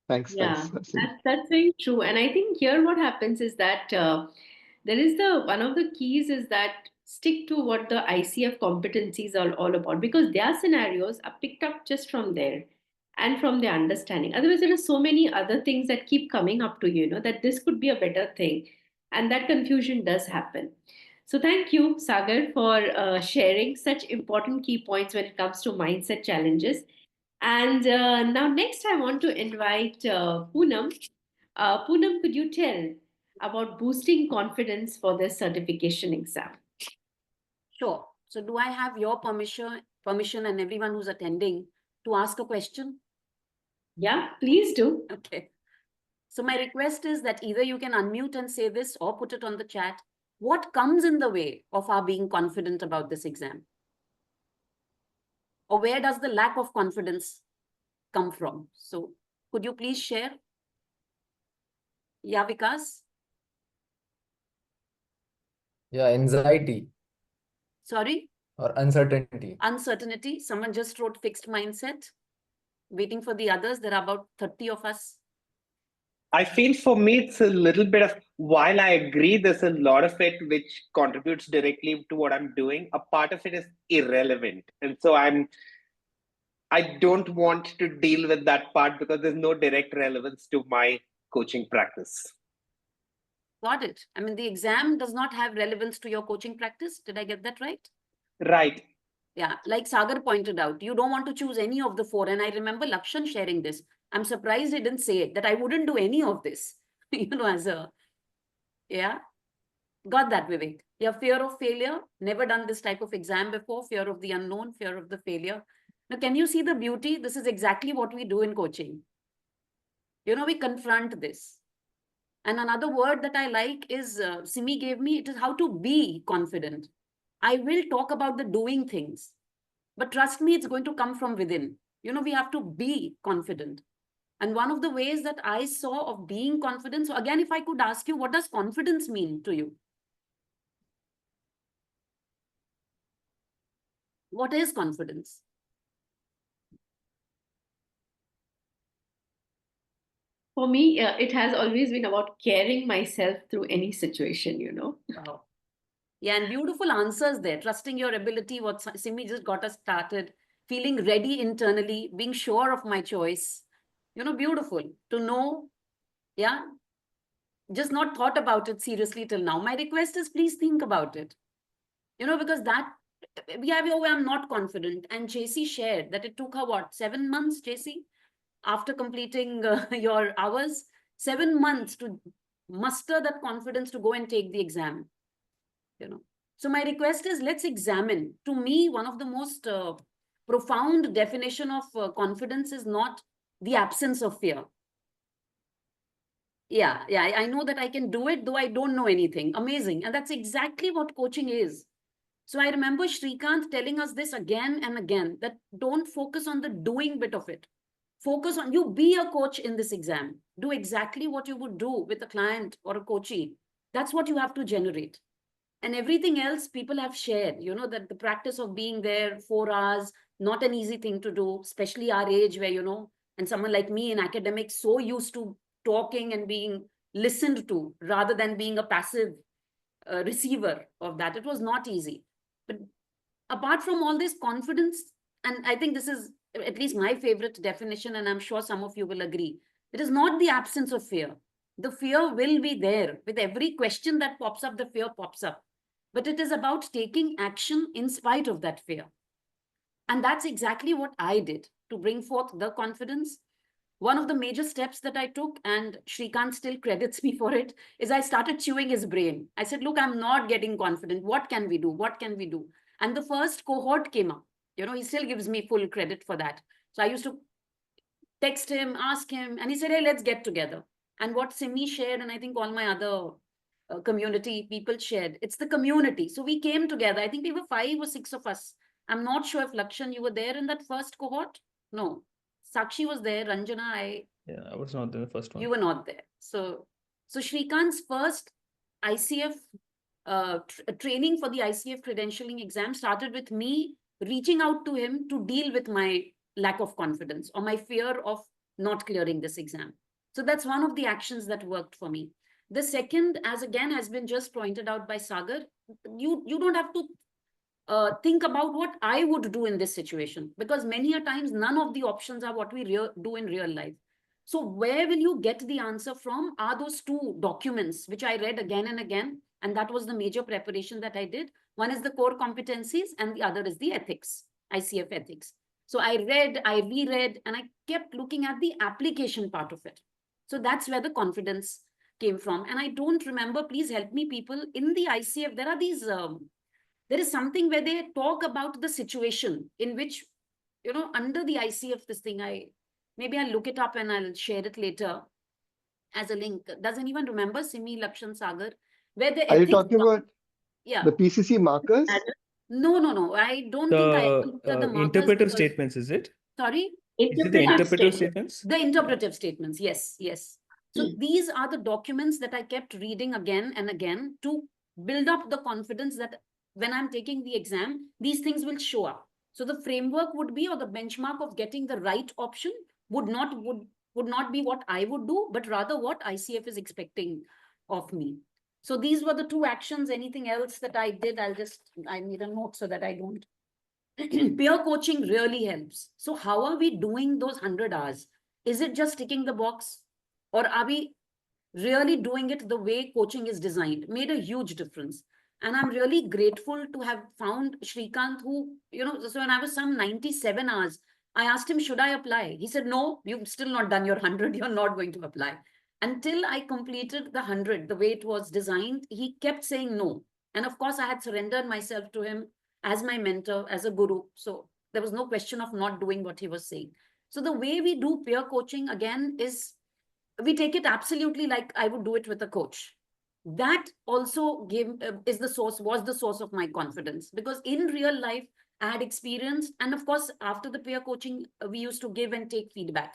Thanks. Yeah, Simi. that's very true. And I think here what happens is that there is the one of the keys is that stick to what the ICF competencies are all about because their scenarios are picked up just from there and from their understanding. Otherwise, there are so many other things that keep coming up to you, that this could be a better thing. And that confusion does happen. So thank you, Sagar, for sharing such important key points when it comes to mindset challenges. And now, next, I want to invite Poonam. Poonam, could you tell about boosting confidence for this certification exam? Sure. So do I have your permission and everyone who's attending to ask a question? Yeah, please do. Okay. So my request is that either you can unmute and say this or put it on the chat. What comes in the way of our being confident about this exam? Or where does the lack of confidence come from? So could you please share? Yeah, Vikas? Yeah, anxiety Sorry? or uncertainty. Uncertainty. Someone just wrote fixed mindset. Waiting for the others. There are about 30 of us. I feel for me, it's a little bit of, while I agree there's a lot of it which contributes directly to what I'm doing, a part of it is irrelevant. And so I don't want to deal with that part because there's no direct relevance to my coaching practice. Got it. I mean, the exam does not have relevance to your coaching practice. Did I get that right? Right. Yeah, like Sagar pointed out, you don't want to choose any of the four. And I remember Lakshan sharing this. I'm surprised he didn't say it, that I wouldn't do any of this, yeah. Got that, Vivek. Yeah, fear of failure, never done this type of exam before, fear of the unknown, fear of the failure. Now, can you see the beauty? This is exactly what we do in coaching. We confront this. And another word that I like is, Simmy gave me, it is how to be confident. I will talk about the doing things, but trust me, it's going to come from within. We have to be confident. And one of the ways that I saw of being confident, so again, if I could ask you, what does confidence mean to you? What is confidence? For me, it has always been about carrying myself through any situation, you know. Wow. Yeah, and beautiful answers there. Trusting your ability, what Simmy just got us started, feeling ready internally, being sure of my choice. You know, beautiful to know. Yeah, just not thought about it seriously till now. My request is please think about it. You know, because that, yeah, I'm not confident. And Jaicy shared that it took her what, 7 months, Jaicy, after completing your hours, 7 months to muster that confidence to go and take the exam. You know, so my request is let's examine. To me, one of the most profound definition of confidence is not the absence of fear. Yeah, I know that I can do it, though I don't know anything. Amazing. And that's exactly what coaching is. So I remember Srikant telling us this again and again, that don't focus on the doing bit of it. Focus on, you be a coach in this exam. Do exactly what you would do with a client or a coachee. That's what you have to generate. And everything else people have shared, you know, that the practice of being there 4 hours, not an easy thing to do, especially our age where, you know, and someone like me in academics, so used to talking and being listened to rather than being a passive receiver of that. It was not easy. But apart from all this confidence, and I think this is at least my favorite definition, and I'm sure some of you will agree, it is not the absence of fear. The fear will be there. With every question that pops up, the fear pops up. But it is about taking action in spite of that fear. And that's exactly what I did to bring forth the confidence. One of the major steps that I took, and Srikant still credits me for it, is I started chewing his brain. I said, look, I'm not getting confident. What can we do? What can we do? And the first cohort came up. You know, he still gives me full credit for that. So I used to text him, ask him, and he said, hey, let's get together. And what Simmy shared, and I think all my other community people shared, it's the community. So we came together. I think we were 5 or 6 of us. I'm not sure if Lakshan, you were there in that first cohort? No. Sakshi was there. Ranjana, Yeah, I was not in the first one. you were not there. So Srikant's first ICF training for the ICF credentialing exam started with me reaching out to him to deal with my lack of confidence or my fear of not clearing this exam. So that's one of the actions that worked for me. The second, as again has been just pointed out by Sagar, you don't have to think about what I would do in this situation, because many a times none of the options are what we do in real life. So where will you get the answer from are those 2 documents, which I read again and again. And that was the major preparation that I did. One is the core competencies and the other is the ethics, ICF ethics. So I read, I reread, and I kept looking at the application part of it. So that's where the confidence came from. And I don't remember, please help me people, in the ICF, there are these there is something where they talk about the situation in which, you know, under the ICF, this thing, maybe I'll look it up and I'll share it later as a link. Does anyone remember, Simmy, Lakshan, Sagar, where the Are you ethics talking about yeah. the PCC markers? No. I don't think I looked at the markers. Interpretive because- statements, is it? Sorry? Is it the interpretive statements? The interpretive statements, yes. So these are the documents that I kept reading again and again to build up the confidence that when I'm taking the exam, these things will show up. So the framework would be, or the benchmark of getting the right option would not be what I would do, but rather what ICF is expecting of me. So these were the 2 actions. Anything else that I did, I need a note so that I don't. Peer coaching really helps. So how are we doing those 100 hours? Is it just ticking the box, or are we really doing it the way coaching is designed? Made a huge difference. And I'm really grateful to have found Srikant, who, you know, so when I was some 97 hours, I asked him, should I apply? He said, no, you've still not done your 100. You're not going to apply. Until I completed the 100, the way it was designed, he kept saying no. And of course, I had surrendered myself to him as my mentor, as a guru. So there was no question of not doing what he was saying. So the way we do peer coaching, again, is we take it absolutely like I would do it with a coach. That also was the source of my confidence, because in real life, I had experienced, and of course, after the peer coaching, we used to give and take feedback.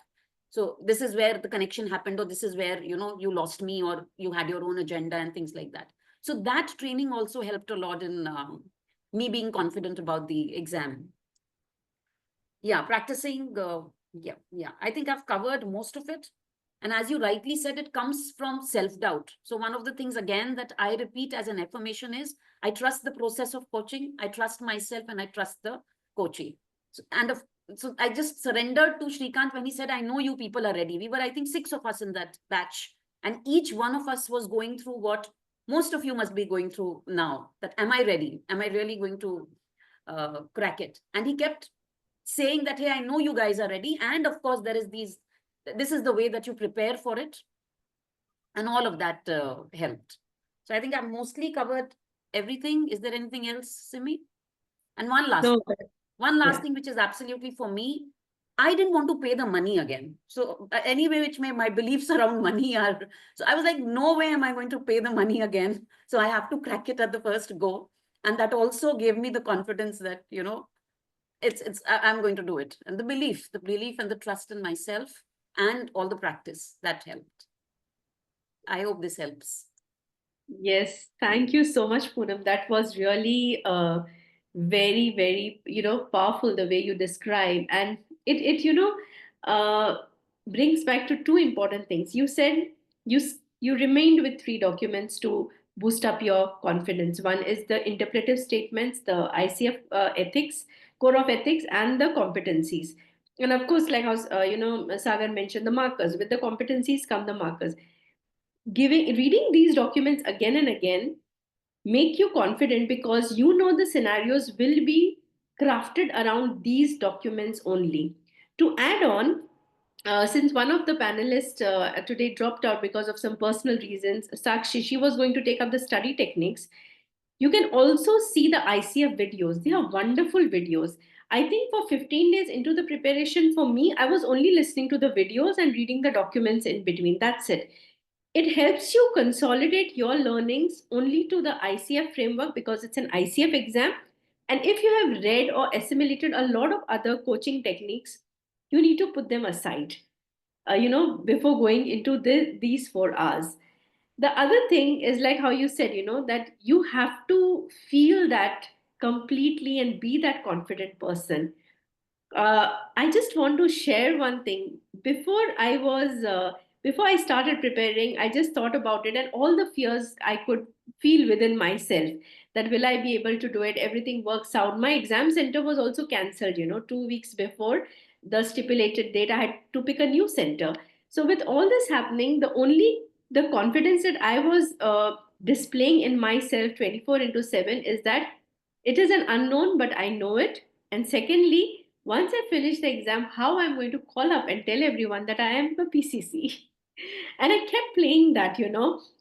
So this is where the connection happened, or this is where, you know, you lost me, or you had your own agenda and things like that. So that training also helped a lot in me being confident about the exam. Yeah, practicing. Yeah. I think I've covered most of it. And as you rightly said, it comes from self-doubt. So one of the things, again, that I repeat as an affirmation is, I trust the process of coaching, I trust myself, and I trust the coachee. So I just surrendered to Srikant when he said, I know you people are ready. We were, I think, 6 of us in that batch. And each one of us was going through what most of you must be going through now. That, am I ready? Am I really going to crack it? And he kept saying that, hey, I know you guys are ready. And of course, this is the way that you prepare for it. And all of that helped. So I think I've mostly covered everything. Is there anything else, Simmy? And one last thing, which is absolutely for me, I didn't want to pay the money again. So anyway, my beliefs around money are, so I was like, no way am I going to pay the money again. So I have to crack it at the first go. And that also gave me the confidence that, you know, I'm going to do it. And the belief and the trust in myself and all the practice that helped. I hope this helps. Yes, thank you so much, Poonam. That was really very, very, powerful the way you describe. And it brings back to two important things. You said you remained with three documents to boost up your confidence. One is the interpretive statements, the ICF ethics, core of ethics, and the competencies. And of course, like how Sagar mentioned, the markers. With the competencies come the markers. Reading these documents again and again make you confident because you know the scenarios will be crafted around these documents only. To add on, since one of the panelists today dropped out because of some personal reasons, Sakshi, she was going to take up the study techniques. You can also see the ICF videos. They are wonderful videos. I think for 15 days into the preparation, for me, I was only listening to the videos and reading the documents in between. That's it. It helps you consolidate your learnings only to the ICF framework because it's an ICF exam. And if you have read or assimilated a lot of other coaching techniques, you need to put them aside, before going into these 4 hours. The other thing is like how you said, that you have to feel that completely and be that confident person. I just want to share one thing. Before I started preparing, I just thought about it and all the fears I could feel within myself. That will I be able to do it? Everything works out. My exam center was also cancelled. 2 weeks before the stipulated date, I had to pick a new center. So with all this happening, the confidence that I was displaying in myself 24/7 is that it is an unknown, but I know it. And secondly, once I finish the exam, how I'm going to call up and tell everyone that I am a PCC. And I kept playing that,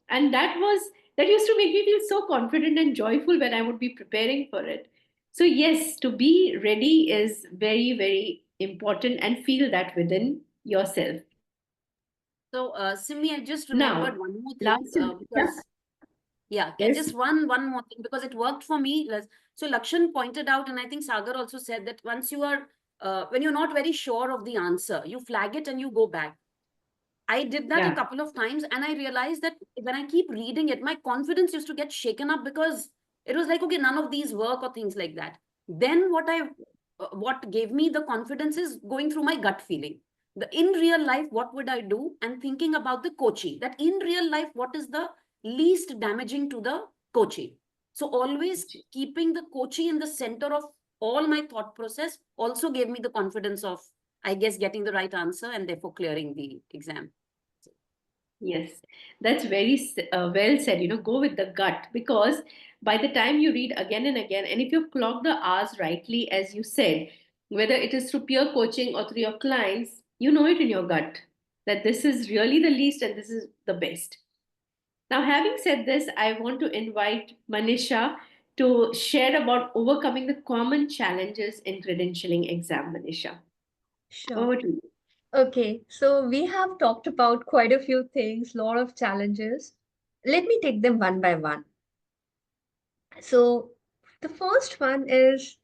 and that used to make me feel so confident and joyful when I would be preparing for it. So, yes, to be ready is very, very important and feel that within yourself. So, Simmy, I just Now, remembered one more thing last, because, yeah, yes, just one more thing because it worked for me. So Lakshan pointed out, and I think Sagar also said that once you are, when you're not very sure of the answer, you flag it and you go back. I did that a yeah, couple of times and I realized that when I keep reading it, my confidence used to get shaken up because it was like, okay, none of these work or things like that. Then what gave me the confidence is going through my gut feeling. In real life, what would I do? And thinking about the coachee, that in real life, what is the least damaging to the coachee? So always keeping the coachee in the center of all my thought process also gave me the confidence of, I guess, getting the right answer and therefore clearing the exam. yes, that's very well said. Go with the gut because by the time you read again and again, and if you clock the hours rightly, as you said, whether it is through peer coaching or through your clients, you know it in your gut that this is really the least and this is the best. Now, having said this, I want to invite Manisha to share about overcoming the common challenges in credentialing exam. Manisha, Sure. over to you. Okay, so we have talked about quite a few things, lot of challenges. Let me take them one by one. So the first one is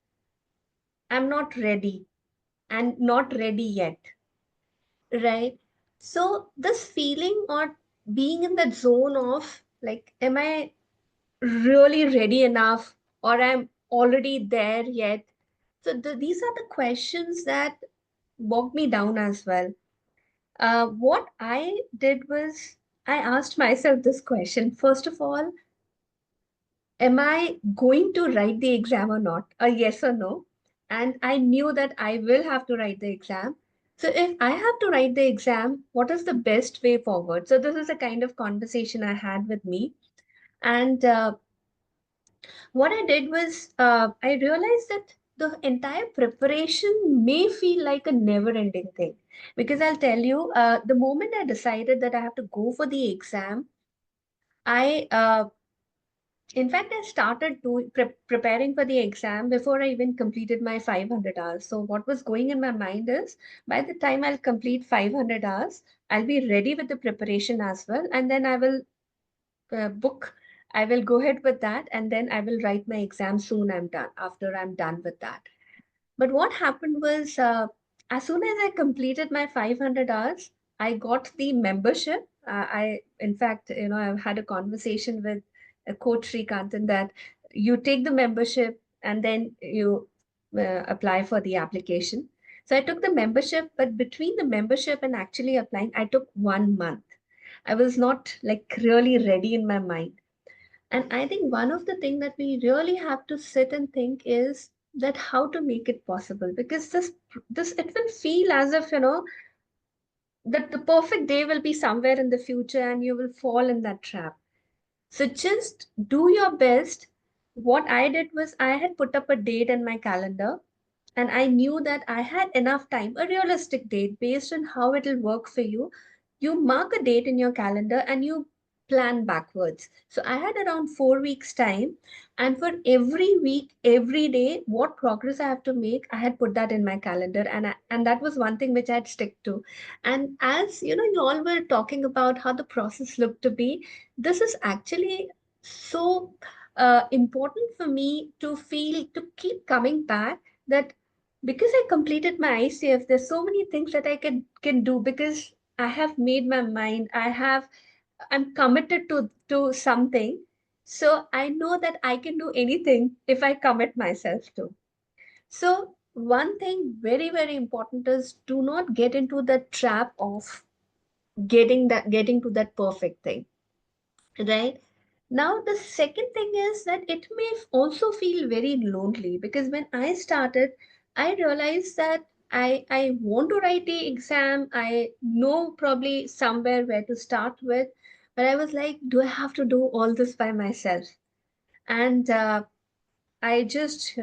I'm not ready and not ready yet. right? So this feeling or being in that zone of like, am I really ready enough or I'm already there yet? So these are the questions that bogged me down as well. What I did was I asked myself this question. First of all, am I going to write the exam or not? A yes or no. And I knew that I will have to write the exam. So if I have to write the exam, what is the best way forward? So this is a kind of conversation I had with me. And what I did was I realized that the entire preparation may feel like a never ending thing. Because I'll tell you, the moment I decided that I have to go for the exam, I in fact, I started preparing for the exam before I even completed my 500 hours. So, what was going in my mind is by the time I'll complete 500 hours, I'll be ready with the preparation as well. And then I will I will go ahead with that. And then I will write my exam soon I'm done, after I'm done with that. But what happened was, as soon as I completed my 500 hours, I got the membership. In fact, I've had a conversation with Coach Srikanthan that you take the membership and then you apply for the application. So I took the membership, but between the membership and actually applying, I took 1 month. I was not like really ready in my mind. And I think one of the things that we really have to sit and think is that how to make it possible, because this it will feel as if that the perfect day will be somewhere in the future and you will fall in that trap. So just do your best. What I did was I had put up a date in my calendar and I knew that I had enough time, a realistic date based on how it'll work for you. You mark a date in your calendar and you plan backwards. So I had around 4 weeks time, and for every week, every day, what progress I have to make, I had put that in my calendar, and that was one thing which I'd stick to. And as you all were talking about how the process looked to be, this is actually so important for me to feel to keep coming back that because I completed my ICF, there's so many things that I can do because I have made my mind. I'm committed to something. So I know that I can do anything if I commit myself to. So one thing very, very important is do not get into the trap of getting to that perfect thing. Right. Now, the second thing is that it may also feel very lonely because when I started, I realized that I want to write the exam. I know probably somewhere where to start with, but I was like, do I have to do all this by myself? And I just,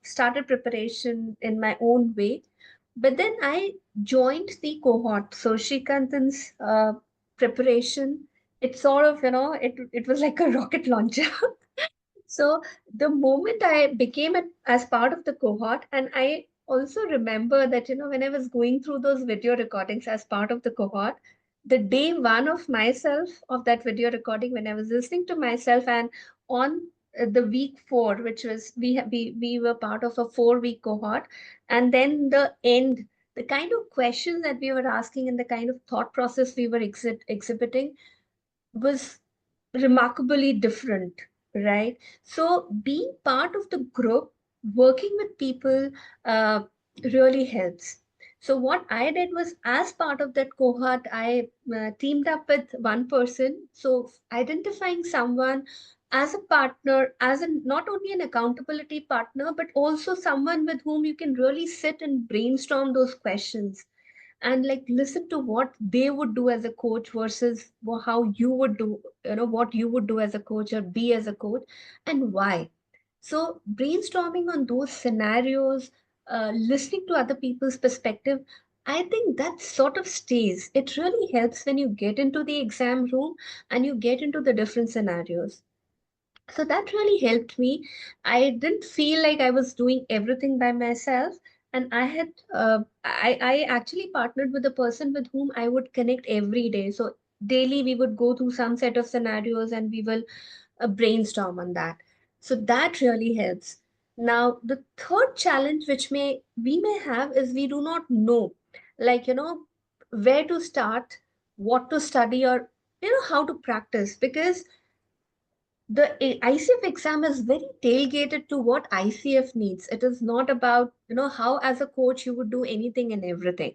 started preparation in my own way. But then I joined the cohort. So Shrikanthan's preparation, it sort of, it was like a rocket launcher. So the moment I became as part of the cohort, and I also remember that, when I was going through those video recordings as part of the cohort, the day one of myself of that video recording, when I was listening to myself, and on the week four, which was we were part of a 4 week cohort, and then the end, the kind of questions that we were asking and the kind of thought process we were exhibiting was remarkably different, right? So being part of the group, working with people really helps. So what I did was, as part of that cohort, I teamed up with one person. So identifying someone as a partner, as a not only an accountability partner, but also someone with whom you can really sit and brainstorm those questions and like listen to what they would do as a coach versus how you would do, what you would do as a coach or be as a coach and why. So brainstorming on those scenarios, listening to other people's perspective, I think that sort of stays. It really helps when you get into the exam room and you get into the different scenarios. So that really helped me. I didn't feel like I was doing everything by myself, and I actually partnered with a person with whom I would connect every day. So daily we would go through some set of scenarios and we will brainstorm on that. So that really helps. Now the third challenge which may we may have is we do not know, like where to start, what to study, or how to practice, because the ICF exam is very tailgated to what ICF needs. It is not about how as a coach you would do anything and everything.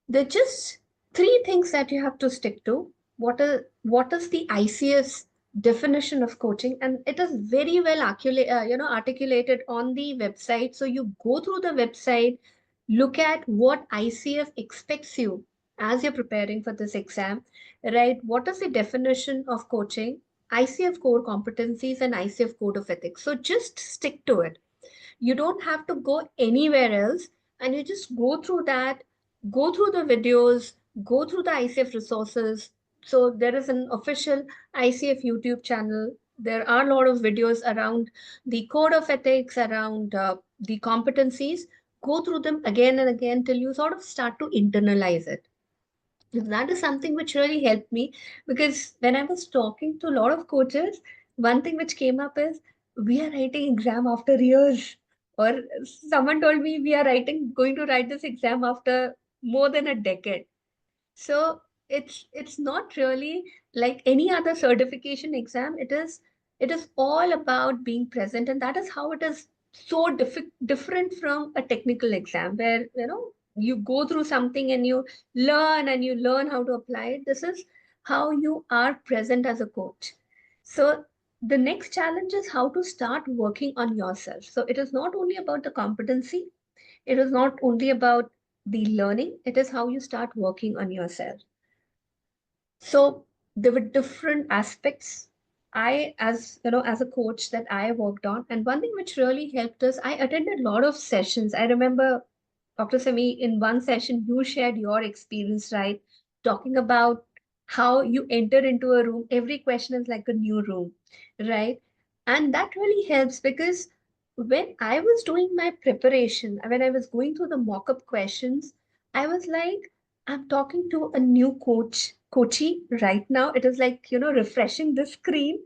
There are just three things that you have to stick to. What is the ICF's definition of coaching? And it is very well articulated on the website. So you go through the website, look at what ICF expects you as you're preparing for this exam, right? What is the definition of coaching? ICF core competencies and ICF code of ethics. So just stick to it. You don't have to go anywhere else, and you just go through that, go through the videos, go through the ICF resources. So there is an official ICF YouTube channel. There are a lot of videos around the code of ethics, around the competencies. Go through them again and again till you sort of start to internalize it. That is something which really helped me, because when I was talking to a lot of coaches, one thing which came up is, we are writing exam after years, or someone told me we are going to write this exam after more than a decade. So it's not really like any other certification exam. It is all about being present, and that is how it is so different from a technical exam, where you go through something and you learn how to apply it. This is how you are present as a coach. So the next challenge is how to start working on yourself. So it is not only about the competency, it is not only about the learning, it is how you start working on yourself. So there were different aspects, as a coach, that I worked on. And one thing which really helped us, I attended a lot of sessions. I remember, Dr. Sami, in one session, you shared your experience, right? Talking about how you enter into a room, every question is like a new room, right? And that really helps, because when I was doing my preparation, when I was going through the mock-up questions, I was like, I'm talking to a new coachee right now. It is like, refreshing the screen,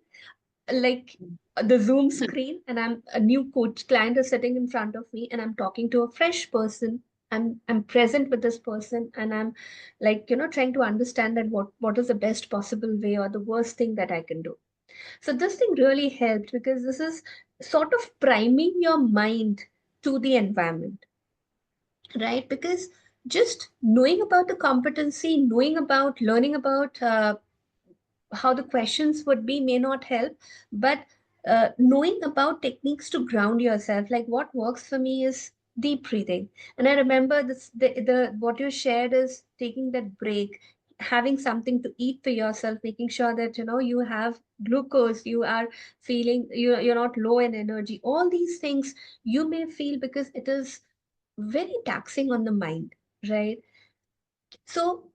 like the Zoom screen, and I'm a new coach client is sitting in front of me, and I'm talking to a fresh person. I'm present with this person, and I'm like, trying to understand that what is the best possible way or the worst thing that I can do. So this thing really helped, because this is sort of priming your mind to the environment, right? Because just knowing about the competency, knowing about, learning about how the questions would be may not help, but knowing about techniques to ground yourself, like what works for me is deep breathing. And I remember this, the what you shared is taking that break, having something to eat for yourself, making sure that you have glucose, you are feeling, you're not low in energy. All these things you may feel, because it is very taxing on the mind, right? So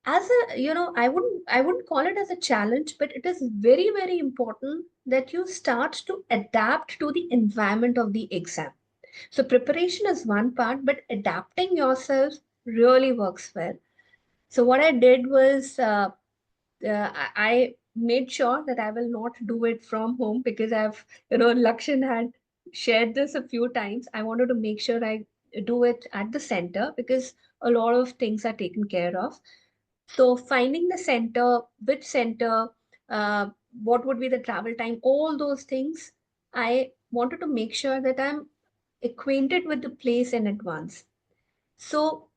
as a, I wouldn't call it as a challenge, but it is very, very important that you start to adapt to the environment of the exam. So preparation is one part, but adapting yourself really works well. So what I did was, I made sure that I will not do it from home, because Lakshan had shared this a few times. I wanted to make sure I do it at the center, because a lot of things are taken care of. So finding the center, which center, uh, what would be the travel time, all those things, I wanted to make sure that I'm acquainted with the place in advance. So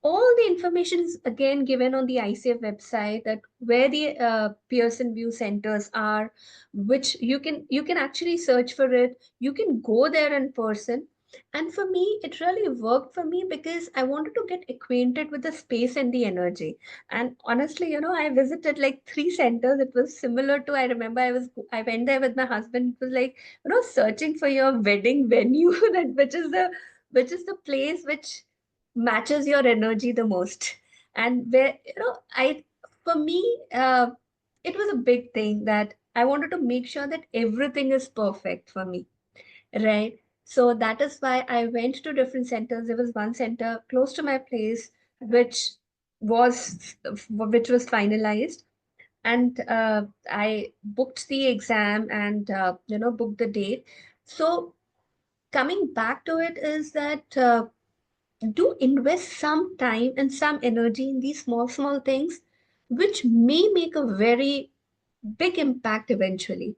all the information is again given on the ICF website, that where the Pearson View centers are, which you can actually search for it. You can go there in person. And for me, it really worked for me, because I wanted to get acquainted with the space and the energy. And honestly, I visited like three centers. It was similar to, I remember I went there with my husband. It was like, searching for your wedding venue, that which is the place which matches your energy the most. And where I for me, it was a big thing that I wanted to make sure that everything is perfect for me, right? So that is why I went to different centers. There was one center close to my place, which was finalized, and I booked the exam, and booked the date. So coming back to it is that do invest some time and some energy in these small things, which may make a very big impact eventually,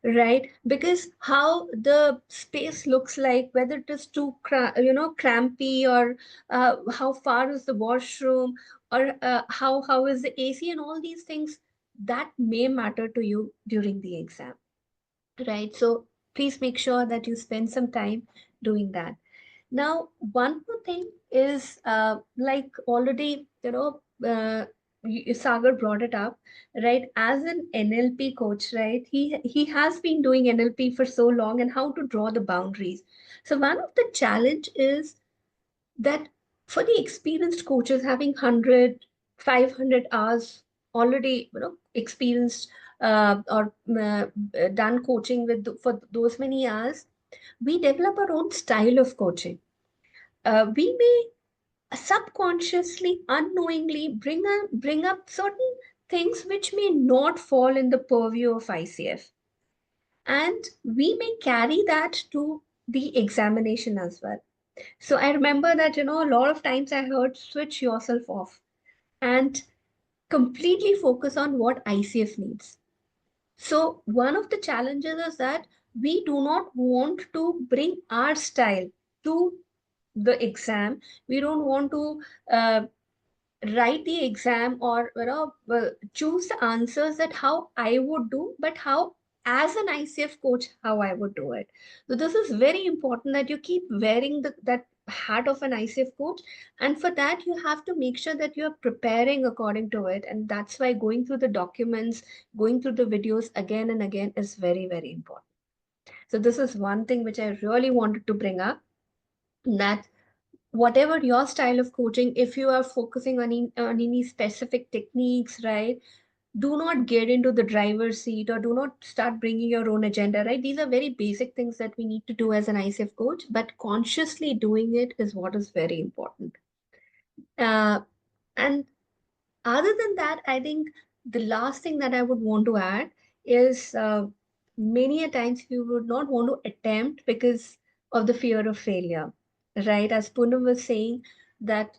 right? Because how the space looks like, whether it is too crampy, or how far is the washroom, or how is the AC, and all these things that may matter to you during the exam, right? So please make sure that you spend some time doing that. Now, one more thing is, like already, Sagar brought it up, right? As an NLP coach, right? He has been doing NLP for so long, and how to draw the boundaries. So one of the challenge is that for the experienced coaches having 100, 500 hours already, experienced, or done coaching with for those many hours, we develop our own style of coaching. We may subconsciously, unknowingly bring up certain things which may not fall in the purview of ICF, and we may carry that to the examination as well. So I remember that, a lot of times I heard switch yourself off and completely focus on what ICF needs. So one of the challenges is that we do not want to bring our style to the exam. We don't want to write the exam, or choose the answers that how I would do, but how, as an ICF coach, how I would do it. So this is very important that you keep wearing that hat of an ICF coach, and for that you have to make sure that you are preparing according to it, and that's why going through the documents, going through the videos again and again is very, very important. So this is one thing which I really wanted to bring up, that whatever your style of coaching, if you are focusing on any specific techniques, right, do not get into the driver's seat, or do not start bringing your own agenda, right? These are very basic things that we need to do as an ICF coach, but consciously doing it is what is very important. And other than that, I think the last thing that I would want to add is, many a times you would not want to attempt because of the fear of failure, right? As Poonam was saying, that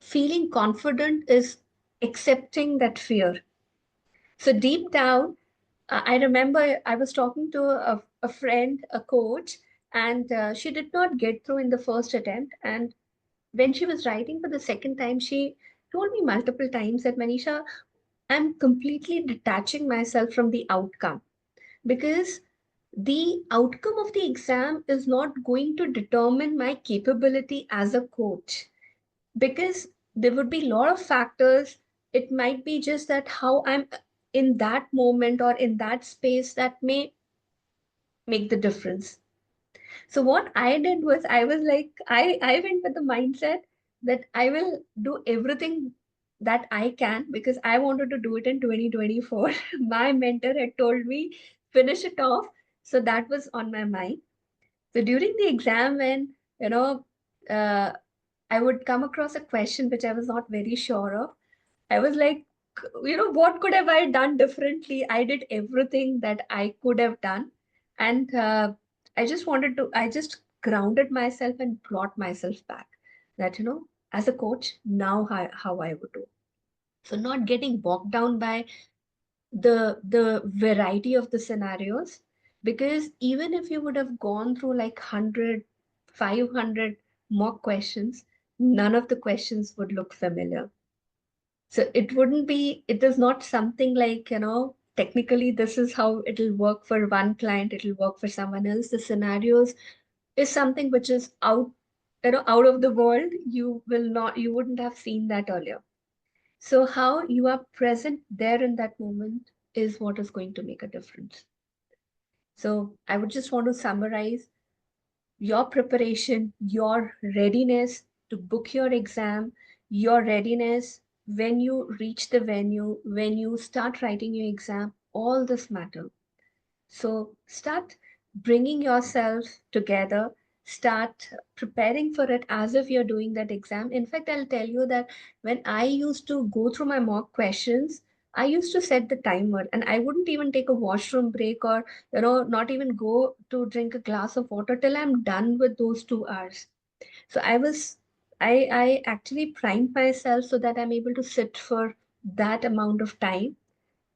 feeling confident is accepting that fear. So deep down, I remember I was talking to a friend, a coach, and she did not get through in the first attempt. And when she was writing for the second time, she told me multiple times that, Manisha, I'm completely detaching myself from the outcome, because the outcome of the exam is not going to determine my capability as a coach, because there would be a lot of factors. It might be just that how I'm in that moment or in that space that may make the difference. So what I did was, I was like, I went with the mindset that I will do everything that I can, because I wanted to do it in 2024. My mentor had told me, finish it off. So that was on my mind. So during the exam, when, uh, I would come across a question which I was not very sure of, I was like, what could have I done differently? I did everything that I could have done. And I just grounded myself and brought myself back, that, as a coach, now how I would do. So not getting bogged down by the variety of the scenarios, because even if you would have gone through like 100, 500 mock questions, none of the questions would look familiar. So it wouldn't be, it is not something like, technically this is how it'll work for one client, it'll work for someone else. The scenarios is something which is out of the world. You wouldn't have seen that earlier. So how you are present there in that moment is what is going to make a difference. So I would just want to summarize: your preparation, your readiness to book your exam, your readiness when you reach the venue, when you start writing your exam, all this matter. So start bringing yourself together, start preparing for it as if you're doing that exam. In fact, I'll tell you that when I used to go through my mock questions, I used to set the timer, and I wouldn't even take a washroom break, or, not even go to drink a glass of water till I'm done with those 2 hours. So I was I actually prime myself so that I'm able to sit for that amount of time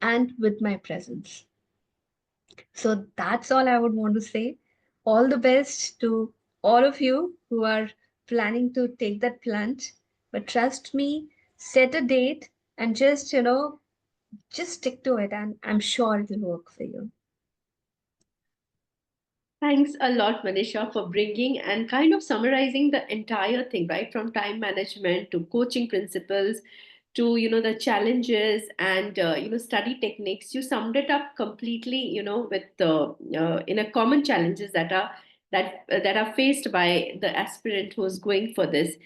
and with my presence. So that's all I would want to say. All the best to all of you who are planning to take that plunge. But trust me, set a date and just stick to it, and I'm sure it'll work for you. Thanks a lot, Manisha, for bringing and kind of summarizing the entire thing, right? From time management to coaching principles to the challenges and study techniques. You summed it up completely, with the in a common challenges that are faced by the aspirant who's going for this.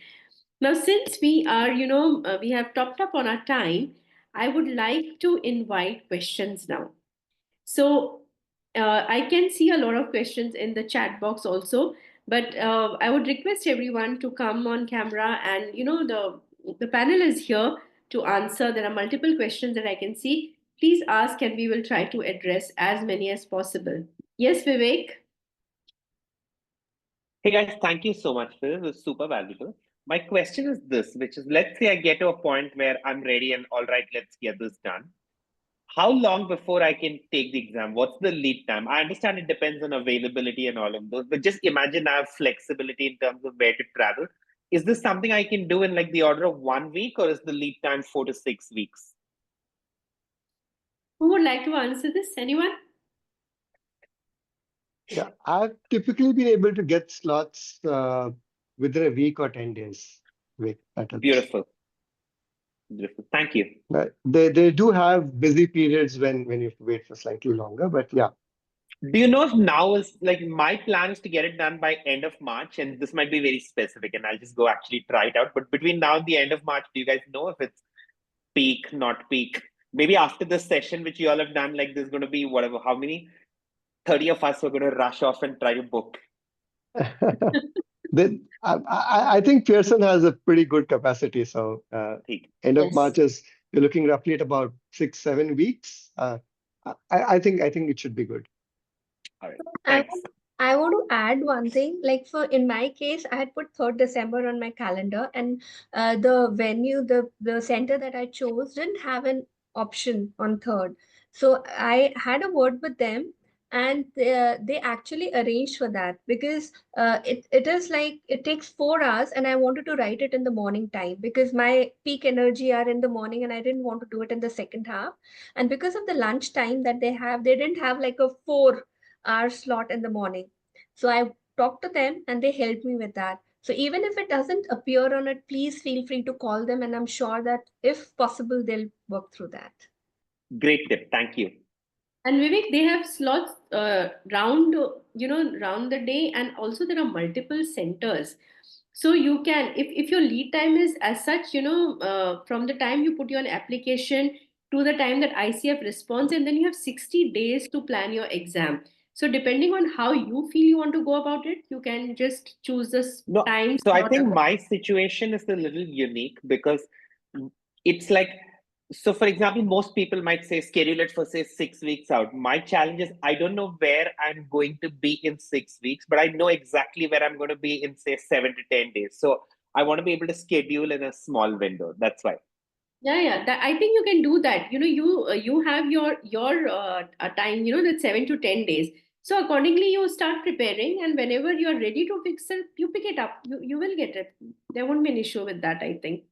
Now, since we have topped up on our time, I would like to invite questions now. So I can see a lot of questions in the chat box also, but I would request everyone to come on camera, and the panel is here to answer. There are multiple questions that I can see. Please ask, and we will try to address as many as possible. Yes, Vivek. Hey guys, thank you so much for this. It was super valuable. My question is this, which is, let's say I get to a point where I'm ready and all right, let's get this done. How long before I can take the exam? What's the lead time? I understand it depends on availability and all of those, but just imagine I have flexibility in terms of where to travel. Is this something I can do in like the order of 1 week, or is the lead time 4 to 6 weeks? Who would like to answer this? Anyone? Yeah, I've typically been able to get slots within a week or 10 days. Wait, that helps. Beautiful. Beautiful. Thank you. They do have busy periods when you have to wait for slightly longer, but yeah. Do you know if now is like my plan is to get it done by end of March, and this might be very specific, and I'll just go actually try it out. But between now and the end of March, do you guys know if it's peak, not peak? Maybe after this session, which you all have done, like there's going to be whatever, how many? 30 of us are going to rush off and try to book. I think Pearson has a pretty good capacity. So end of Yes. March is you're looking roughly at about 6-7 weeks. I think it should be good. All right. I Thanks. I want to add one thing. Like in my case, I had put 3rd December on my calendar, and the venue, the center that I chose didn't have an option on 3rd. So I had a word with them, and they actually arranged for that, because it is like it takes 4 hours, and I wanted to write it in the morning time because my peak energy are in the morning, and I didn't want to do it in the second half. And because of the lunch time that they didn't have like a 4 hour slot in the morning. So I talked to them and they helped me with that. So even if it doesn't appear on it, please feel free to call them, and I'm sure that if possible, they'll work through that. Great tip. Thank you. And Vivek, they have slots round the day, and also there are multiple centers. So you can, if your lead time is as such, from the time you put your application to the time that ICF responds, and then you have 60 days to plan your exam. So depending on how you feel you want to go about it, you can just choose this No, time so I slot. think my situation is a little unique because it's like, so for example, most people might say schedule it for say 6 weeks out. My challenge is I don't know where I'm going to be in 6 weeks, but I know exactly where I'm going to be in say 7 to 10 days. So I want to be able to schedule in a small window. That's why. Yeah. I think you can do that. You have your time. That's 7 to 10 days. So accordingly, you start preparing, and whenever you are ready to fix it, you pick it up. You will get it. There won't be an issue with that, I think,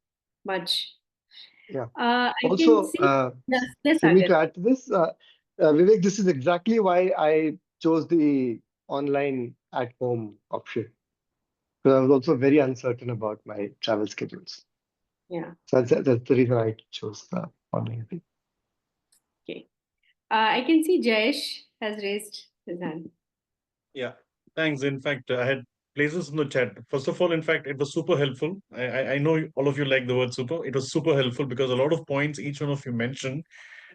much. Yeah. I can Also, see. Yes, for me Sagar. to add to this, Vivek, this is exactly why I chose the online at home option. Because I was also very uncertain about my travel schedules. Yeah. So that's the reason I chose the online thing. Okay. I can see Jayesh has raised his hand. Yeah, thanks. In fact, I had places in the chat. First of all, in fact, it was super helpful. I know all of you like the word super. It was super helpful because a lot of points each one of you mentioned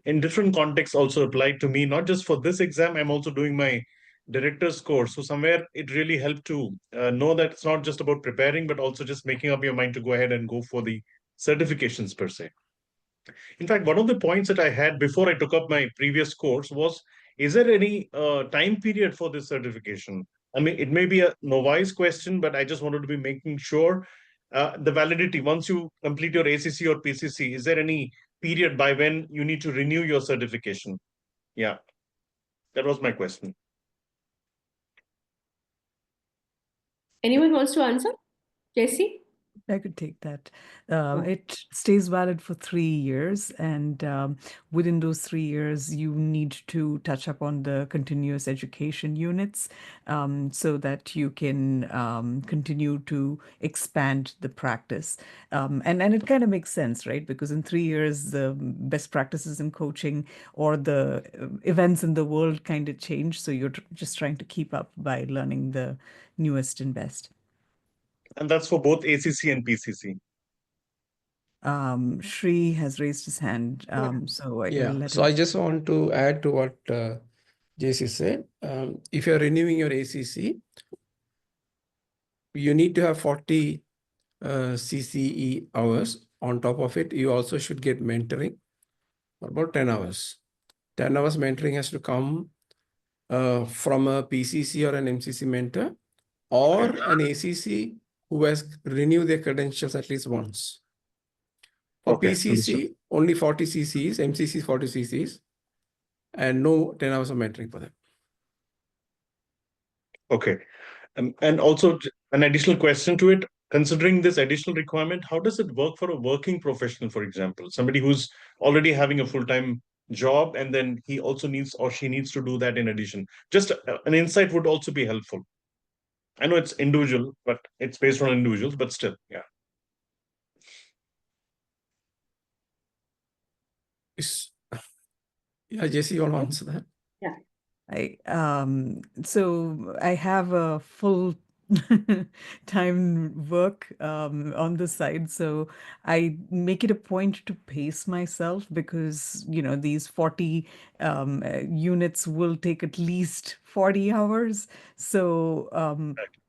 in different contexts also applied to me, not just for this exam. I'm also doing my director's course. So somewhere it really helped to know that it's not just about preparing, but also just making up your mind to go ahead and go for the certifications per se. In fact, one of the points that I had before I took up my previous course was, is there any time period for this certification? I mean, it may be a novice question, but I just wanted to be making sure the validity, once you complete your ACC or PCC, is there any period by when you need to renew your certification? Yeah, that was my question. Anyone wants to answer? Jaicy? I could take that. It stays valid for 3 years, and within those 3 years, you need to touch up on the continuous education units so that you can continue to expand the practice. And it kind of makes sense, right? Because in 3 years, the best practices in coaching or the events in the world kind of change. So you're just trying to keep up by learning the newest and best. And that's for both ACC and PCC. Shri has raised his hand, so I will let So him. I just want to add to what Jaicy said. If you're renewing your ACC, you need to have 40 CCE hours. On top of it, you also should get mentoring for about 10 hours. 10 hours mentoring has to come from a PCC or an MCC mentor or an ACC who has renewed their credentials at least once. For PCC, understood. only 40 CCs, MCC 40 CCs, and no 10 hours of mentoring for them. Okay. And also an additional question to it, considering this additional requirement, how does it work for a working professional, for example, somebody who's already having a full-time job and then he also needs or she needs to do that in addition? Just an insight would also be helpful. I know it's individual, but it's based on individuals, but still, yeah. Yeah, Jaicy, you want to answer that? So I have a full time work on the side, so I make it a point to pace myself because these 40 units will take at least 40 hours. So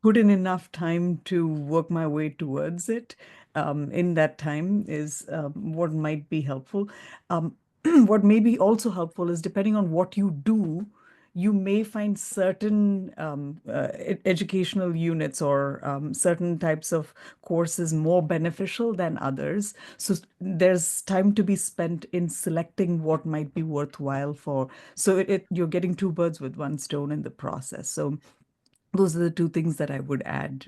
put in enough time to work my way towards it. In that time is what might be helpful. What may be also helpful is depending on what you do, you may find certain educational units or certain types of courses more beneficial than others. So there's time to be spent in selecting what might be worthwhile for. So you're getting two birds with one stone in the process. So those are the two things that I would add.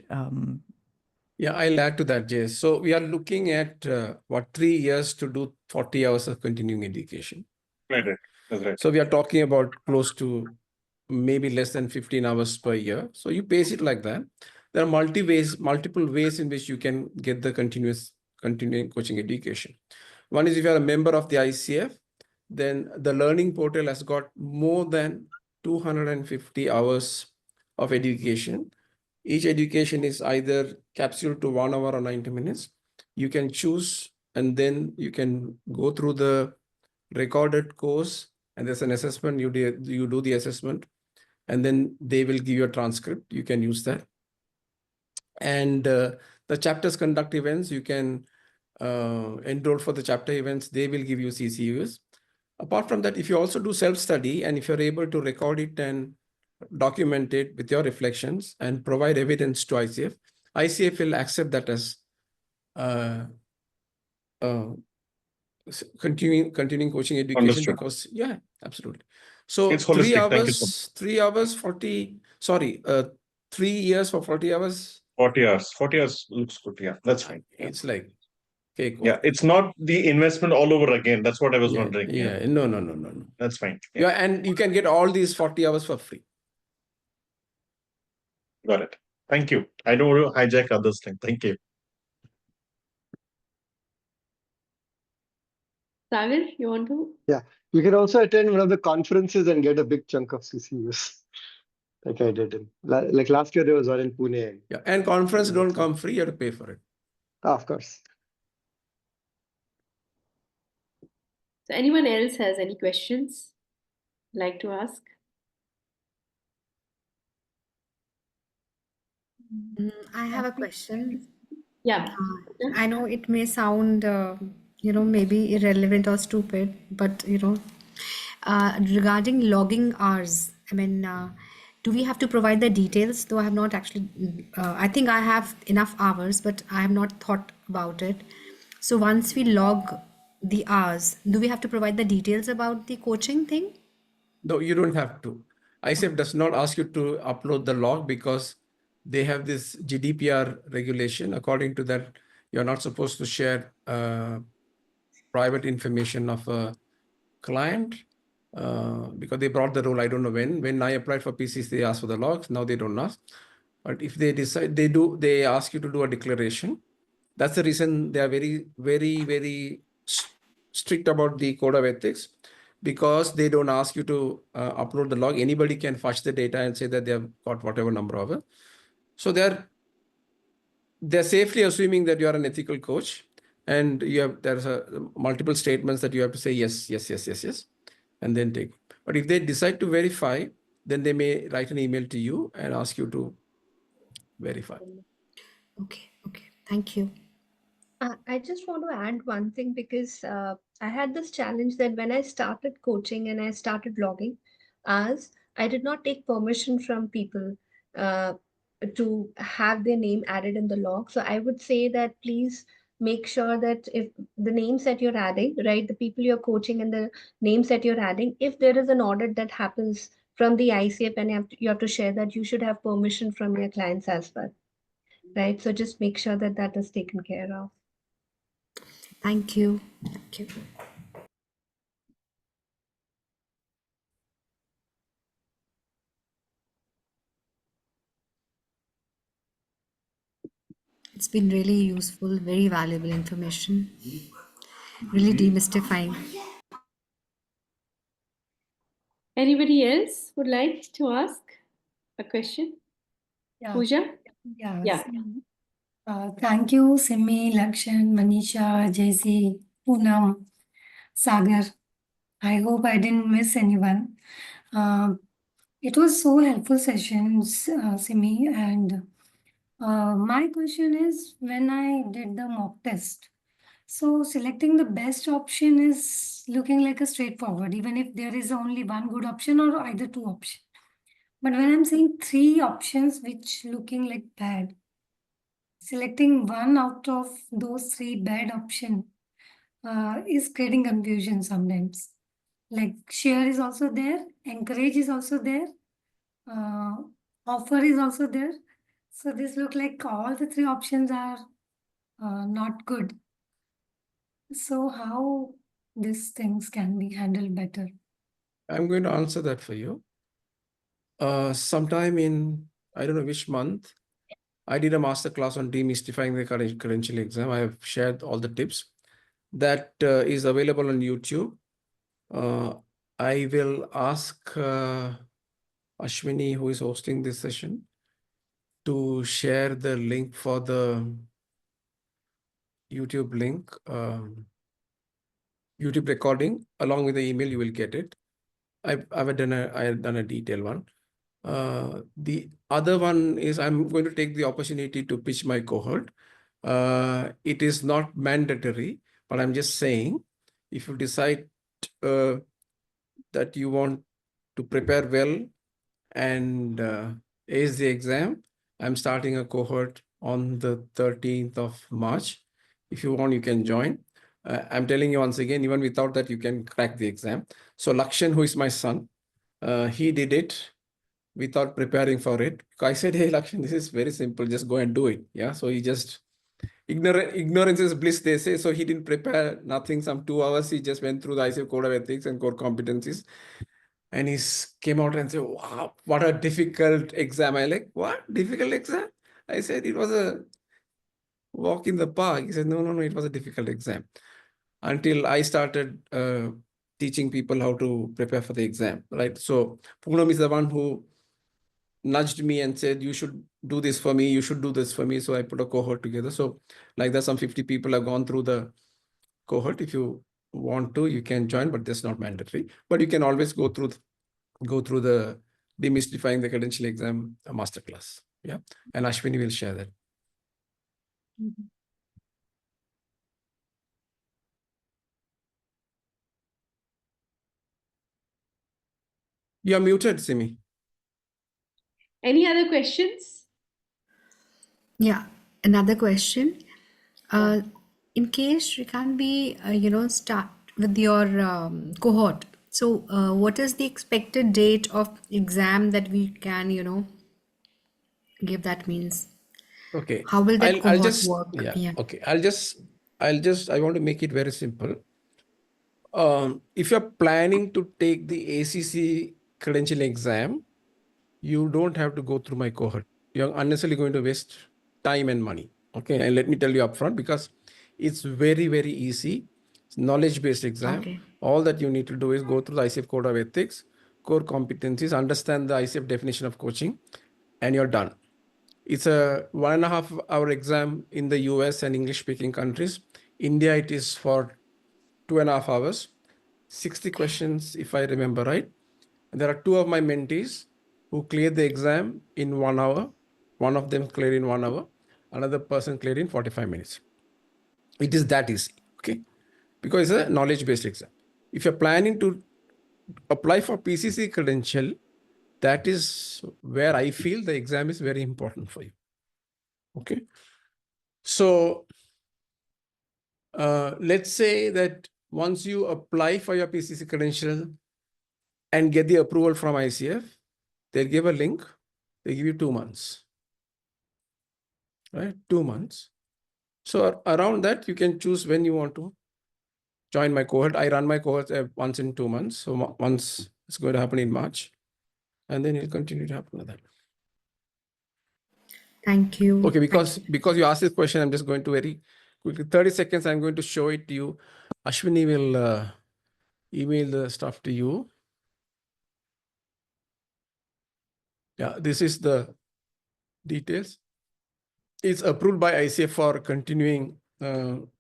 Yeah, I'll add to that, Jay. So we are looking at 3 years to do 40 hours of continuing education. Right. That's right. So we are talking about close to maybe less than 15 hours per year. So you pace it like that. There are multiple ways in which you can get the continuing coaching education. One is if you are a member of the ICF, then the learning portal has got more than 250 hours of education. Each education is either capsule to 1 hour or 90 minutes. You can choose and then you can go through the recorded course and there's an assessment. You do the assessment and then they will give you a transcript. You can use that. And the chapters conduct events. You can enroll for the chapter events. They will give you CCUs. Apart from that, if you also do self-study and if you're able to record it and document it with your reflections and provide evidence to ICF, ICF will accept that as continuing coaching education. Understood. Because yeah, absolutely. So it's holistic. 3 hours, Thank you so much. 3 hours, 40, sorry, 3 years for 40 hours. 40 hours. 40 hours looks good. Yeah, that's fine. Yeah. It's like, okay, cool. Yeah, it's not the investment all over again. That's what I was Yeah, wondering. yeah. No. That's fine. Yeah, and you can get all these 40 hours for free. Got it. Thank you. I don't want to hijack others' time. Thank you. Sagar, you want to? Yeah, you can also attend one of the conferences and get a big chunk of CCUs. Like I did. Like last year, there was one in Pune. Yeah, and conference don't come free. You have to pay for it. Of course. So anyone else has any questions like to ask? I have a question. Yeah. I know it may sound, maybe irrelevant or stupid, but, regarding logging hours, I mean, do we have to provide the details? Though I have not actually, I think I have enough hours, but I have not thought about it. So once we log the hours, do we have to provide the details about the coaching thing? No, you don't have to. ICF does not ask you to upload the log because they have this GDPR regulation. According to that, you're not supposed to share private information of a client because they brought the rule. I don't know when. When I applied for PCs, they asked for the logs. Now they don't ask. But if they decide, they ask you to do a declaration. That's the reason they are very, very, very strict about the code of ethics, because they don't ask you to upload the log. Anybody can fetch the data and say that they have got whatever number of it. So they're safely assuming that you are an ethical coach, and there's multiple statements that you have to say yes, yes, yes, yes, yes, and then take. But if they decide to verify, then they may write an email to you and ask you to verify. Okay, okay. Thank you. I just want to add one thing because I had this challenge that when I started coaching and I started logging, as I did not take permission from people uh, to have their name added in the log. So I would say that please make sure that if the names that you're adding, right, the people you're coaching and the names that you're adding, if there is an audit that happens from the ICF and you have to share that, you should have permission from your clients as well, right? So just make sure that that is taken care of. Thank you. Thank you. It's been really useful, very valuable information, really demystifying. Anybody else would like to ask a question? Yeah. Pooja? Yeah. Yeah. Thank you, Simmy, Lakshan, Manisha, Jaicy, Poonam, Sagar. I hope I didn't miss anyone. It was so helpful sessions, Simmy. And my question is, when I did the mock test, so selecting the best option is looking like a straightforward, even if there is only one good option or either two options. But when I'm saying three options which looking like bad, selecting one out of those three bad option is creating confusion sometimes. Like share is also there, encourage is also there, uh, offer is also there. So this look like all the three options are not good. So how these things can be handled better? I'm going to answer that for you. Sometime in, I don't know which month, I did a master class on demystifying the credentialing exam. I have shared all the tips. That is available on YouTube. I will ask Ashwini, who is hosting this session, to share the link for the YouTube link, YouTube recording. Along with the email, you will get it. I have done a detailed one. The other one is I'm going to take the opportunity to pitch my cohort. It is not mandatory, but I'm just saying, if you decide that you want to prepare well and ace the exam, I'm starting a cohort on the 13th of March. If you want, you can join. I'm telling you once again, even without that, you can crack the exam. So Lakshan, who is my son, he did it without preparing for it. I said, hey, Lakshan, this is very simple. Just go and do it. Yeah. So he just, ignorance is bliss, they say. So he didn't prepare nothing. Some 2 hours, he just went through the ICF Code of Ethics and core competencies. And he came out and said, wow, what a difficult exam. I like, what? Difficult exam? I said, it was a walk in the park. He said, no, it was a difficult exam. Until I started teaching people how to prepare for the exam, right? So Poonam is the one who nudged me and said, you should do this for me, you should do this for me. So I put a cohort together. So like there's some 50 people have gone through the cohort. If you want to, you can join, but that's not mandatory. But you can always go through the demystifying the credential exam masterclass. Yeah. And Ashwini will share that. Mhm. You're muted, Simmy. Any other questions? Yeah, another question. In case we can't be, start with your cohort. So, what is the expected date of exam that we can, give? That means Okay. how will that I'll cohort just work? yeah. Yeah. Okay. I want to make it very simple. If you're planning to take the ACC credentialing exam, you don't have to go through my cohort. You're unnecessarily going to waste time and money. Okay. And let me tell you upfront, because it's very, very easy. It's knowledge-based exam. Okay. All that you need to do is go through the ICF Code of Ethics, core competencies, understand the ICF definition of coaching, and you're done. It's a 1.5 hour exam in the US and English speaking countries. India, it is for 2.5 hours, 60 questions, if I remember right. And there are two of my mentees who cleared the exam in 1 hour. One of them cleared in 1 hour, another person cleared in 45 minutes. It is that easy, okay? Because it's a knowledge-based exam. If you're planning to apply for PCC credential, that is where I feel the exam is very important for you. Okay. So let's say that once you apply for your PCC credential and get the approval from ICF, they'll give a link. They give you 2 months, right? 2 months. So around that, you can choose when you want to join my cohort. I run my cohort once in 2 months. So once it's going to happen in March, and then it'll continue to happen with that. Thank you. Okay, because you asked this question, I'm just going to very quickly, 30 seconds, I'm going to show it to you. Ashwini will email the stuff to you. Yeah, this is the details. It's approved by ICF for continuing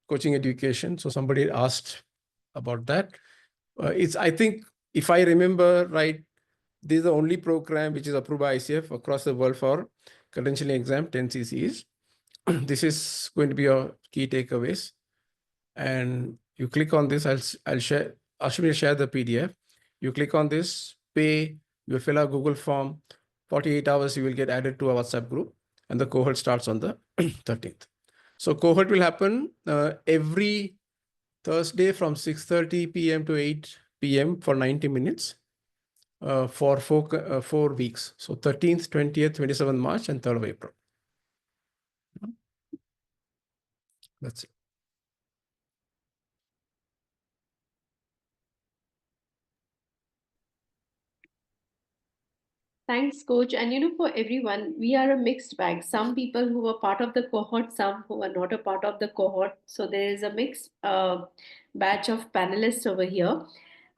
coaching education. So somebody asked about that. I think, if I remember right, this is the only program which is approved by ICF across the world for credentialing exam, 10 CCs. This is going to be your key takeaways. And you click on this, I'll share, Ashwini will share the PDF. You click on this, pay, you fill out Google form, 48 hours, you will get added to a WhatsApp group, and the cohort starts on the 13th. So cohort will happen every Thursday from 6:30 p.m. to 8 p.m. for 90 minutes for 4 weeks. So 13th, 20th, 27th March, and 3rd of April. That's it. Thanks, coach. And for everyone, we are a mixed bag. Some people who are part of the cohort, some who are not a part of the cohort. So there is a mixed batch of panelists over here.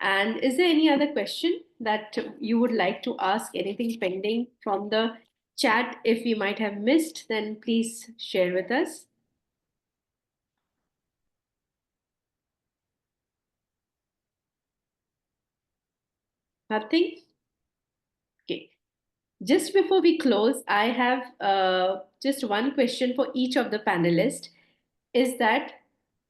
And is there any other question that you would like to ask? Anything pending from the chat? If we might have missed, then please share with us. Nothing? Okay. Just before we close, I have just one question for each of the panelists. Is that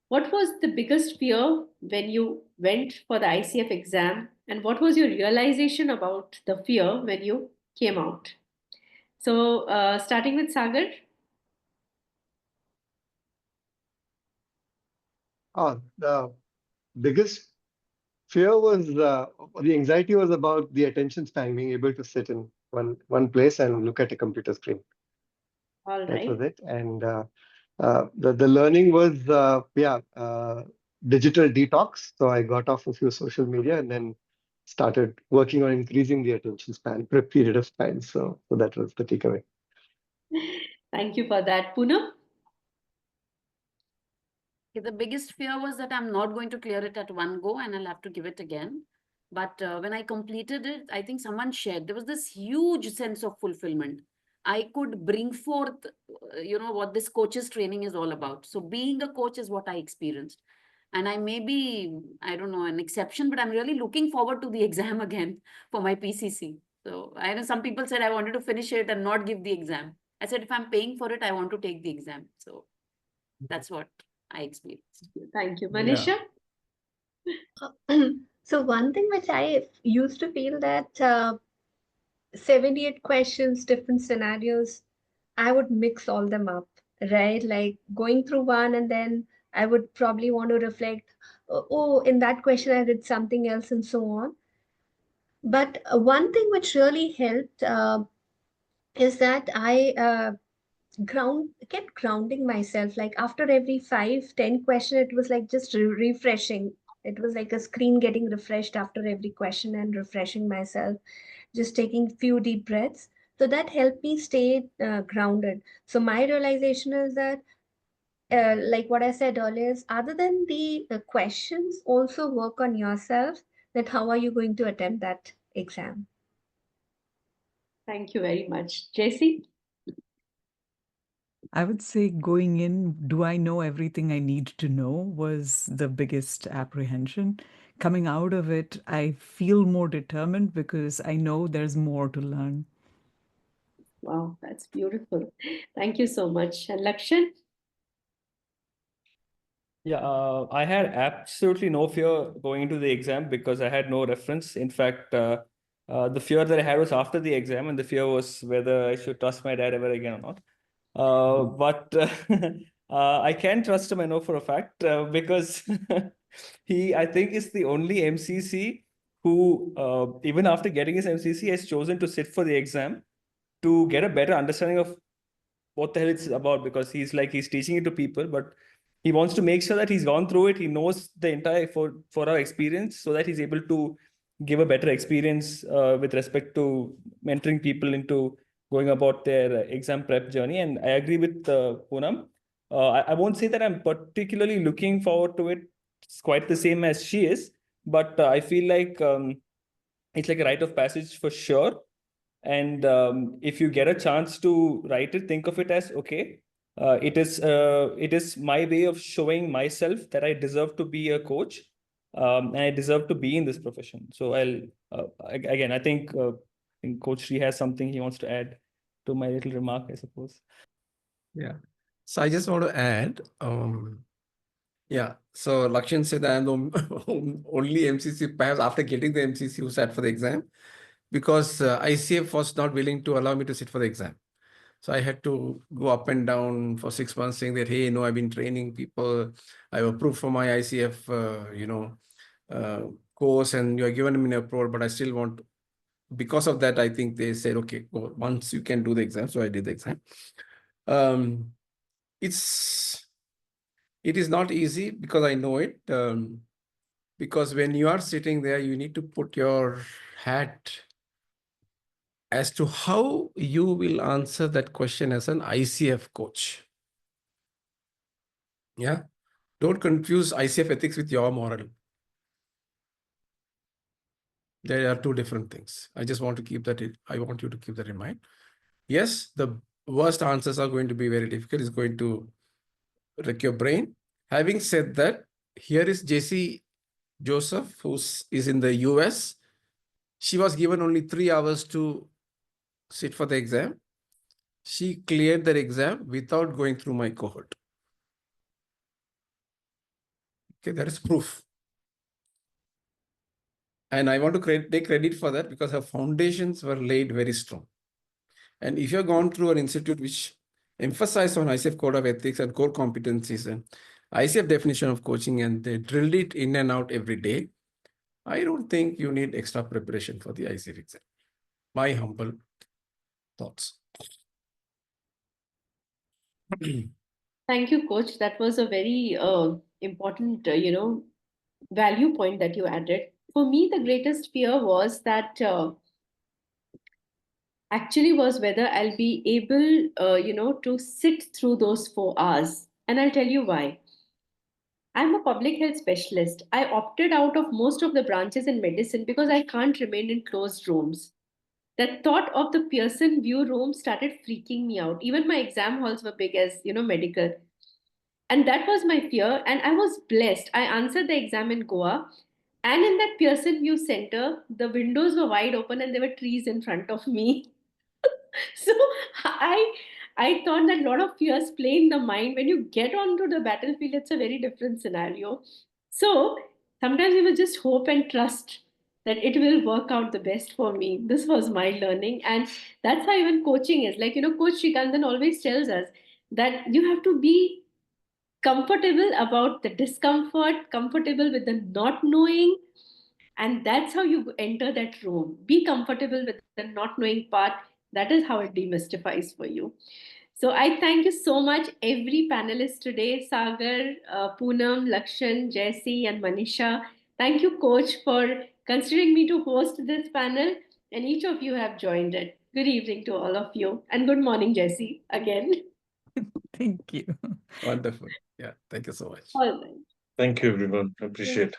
what was the biggest fear when you went for the ICF exam, and what was your realization about the fear when you came out? So, starting with Sagar. The biggest fear was the anxiety was about the attention span, being able to sit in one place and look at a computer screen. All That was right. it. And the learning was digital detox. So I got off a few social media and then started working on increasing the attention span for a period of time. So that was the takeaway. Thank you for that. Poonam? Okay, the biggest fear was that I'm not going to clear it at one go and I'll have to give it again. But when I completed it, I think someone shared, there was this huge sense of fulfillment. I could bring forth, what this coach's training is all about. So being a coach is what I experienced. And I may be, I don't know, an exception, but I'm really looking forward to the exam again for my PCC. So I know some people said I wanted to finish it and not give the exam. I said, if I'm paying for it, I want to take the exam. So that's what I experienced. Thank you. Manisha? So one thing which I used to feel that 78 questions, different scenarios, I would mix all them up, right? Like going through one and then I would probably want to reflect, oh, in that question I did something else and so on. But one thing which really helped is that I kept grounding myself. Like after every 5, 10 question, it was like just refreshing. It was like a screen getting refreshed after every question and refreshing myself, just taking few deep breaths. So that helped me stay grounded. So my realization is that like what I said earlier, is other than the questions, also work on yourself, that how are you going to attempt that exam. Thank you very much. Jaicy? I would say going in, do I know everything I need to know was the biggest apprehension. Coming out of it, I feel more determined because I know there's more to learn. Wow, that's beautiful. Thank you so much. And Lakshan? Yeah, I had absolutely no fear going into the exam because I had no reference. In fact, the fear that I had was after the exam, and the fear was whether I should trust my dad ever again or not. But I can trust him, I know for a fact, because he, I think, is the only MCC who, even after getting his MCC, has chosen to sit for the exam to get a better understanding of what the hell it's about, because he's teaching it to people, but he wants to make sure that he's gone through it, he knows the entire for our experience, so that he's able to give a better experience with respect to mentoring people into going about their exam prep journey. And I agree with Poonam. I won't say that I'm particularly looking forward to it. It's quite the same as she is, but I feel like it's like a rite of passage for sure. And if you get a chance to write it, think of it as, okay, it is my way of showing myself that I deserve to be a coach, and I deserve to be in this profession. So again, I think Coach Sri has something he wants to add to my little remark, I suppose. Yeah. So I just want to add, yeah. So Lakshan said I'm the only MCC, perhaps after getting the MCC, who sat for the exam, because ICF was not willing to allow me to sit for the exam. So I had to go up and down for 6 months saying that, hey, no, I've been training people. I've approved for my ICF, course, and you are given me an approval, but I still want, because of that, I think they said, okay, well, once you can do the exam. So I did the exam. It is not easy because I know it. Because when you are sitting there, you need to put your hat as to how you will answer that question as an ICF coach. Yeah. Don't confuse ICF ethics with your moral. There are two different things. I just want to keep that I want you to keep that in mind. Yes, the worst answers are going to be very difficult. It's going to wreck your brain. Having said that, here is Jaicy Joseph, who is in the US. She was given only 3 hours to sit for the exam. She cleared the exam without going through my cohort. Okay, that is proof. And I want to take credit for that because her foundations were laid very strong. And if you've gone through an institute which emphasized on ICF code of ethics and core competencies and ICF definition of coaching, and they drilled it in and out every day, I don't think you need extra preparation for the ICF exam. My humble thoughts. Thank you, Coach. That was a very important, value point that you added. For me, the greatest fear was that actually was whether I'll be able, to sit through those 4 hours. And I'll tell you why. I'm a public health specialist. I opted out of most of the branches in medicine because I can't remain in closed rooms. The thought of the Pearson View room started freaking me out. Even my exam halls were big as, medical. And that was my fear. And I was blessed. I answered the exam in Goa. And in that Pearson View Center, the windows were wide open and there were trees in front of me. So I thought that a lot of fears play in the mind. When you get onto the battlefield, it's a very different scenario. So sometimes we will just hope and trust that it will work out the best for me. This was my learning. And that's how even coaching is. Like, Coach Srikanthan always tells us that you have to be comfortable about the discomfort, comfortable with the not knowing. And that's how you enter that room. Be comfortable with the not knowing part. That is how it demystifies for you. So I thank you so much, every panelist today, Sagar, Poonam, Lakshan, Jaicy, and Manisha. Thank you, Coach, for considering me to host this panel, and each of you have joined it. Good evening to all of you, and good morning, Jaicy, again. Thank you. Wonderful. Yeah, thank you so much. All right. Thank you, everyone. Appreciate.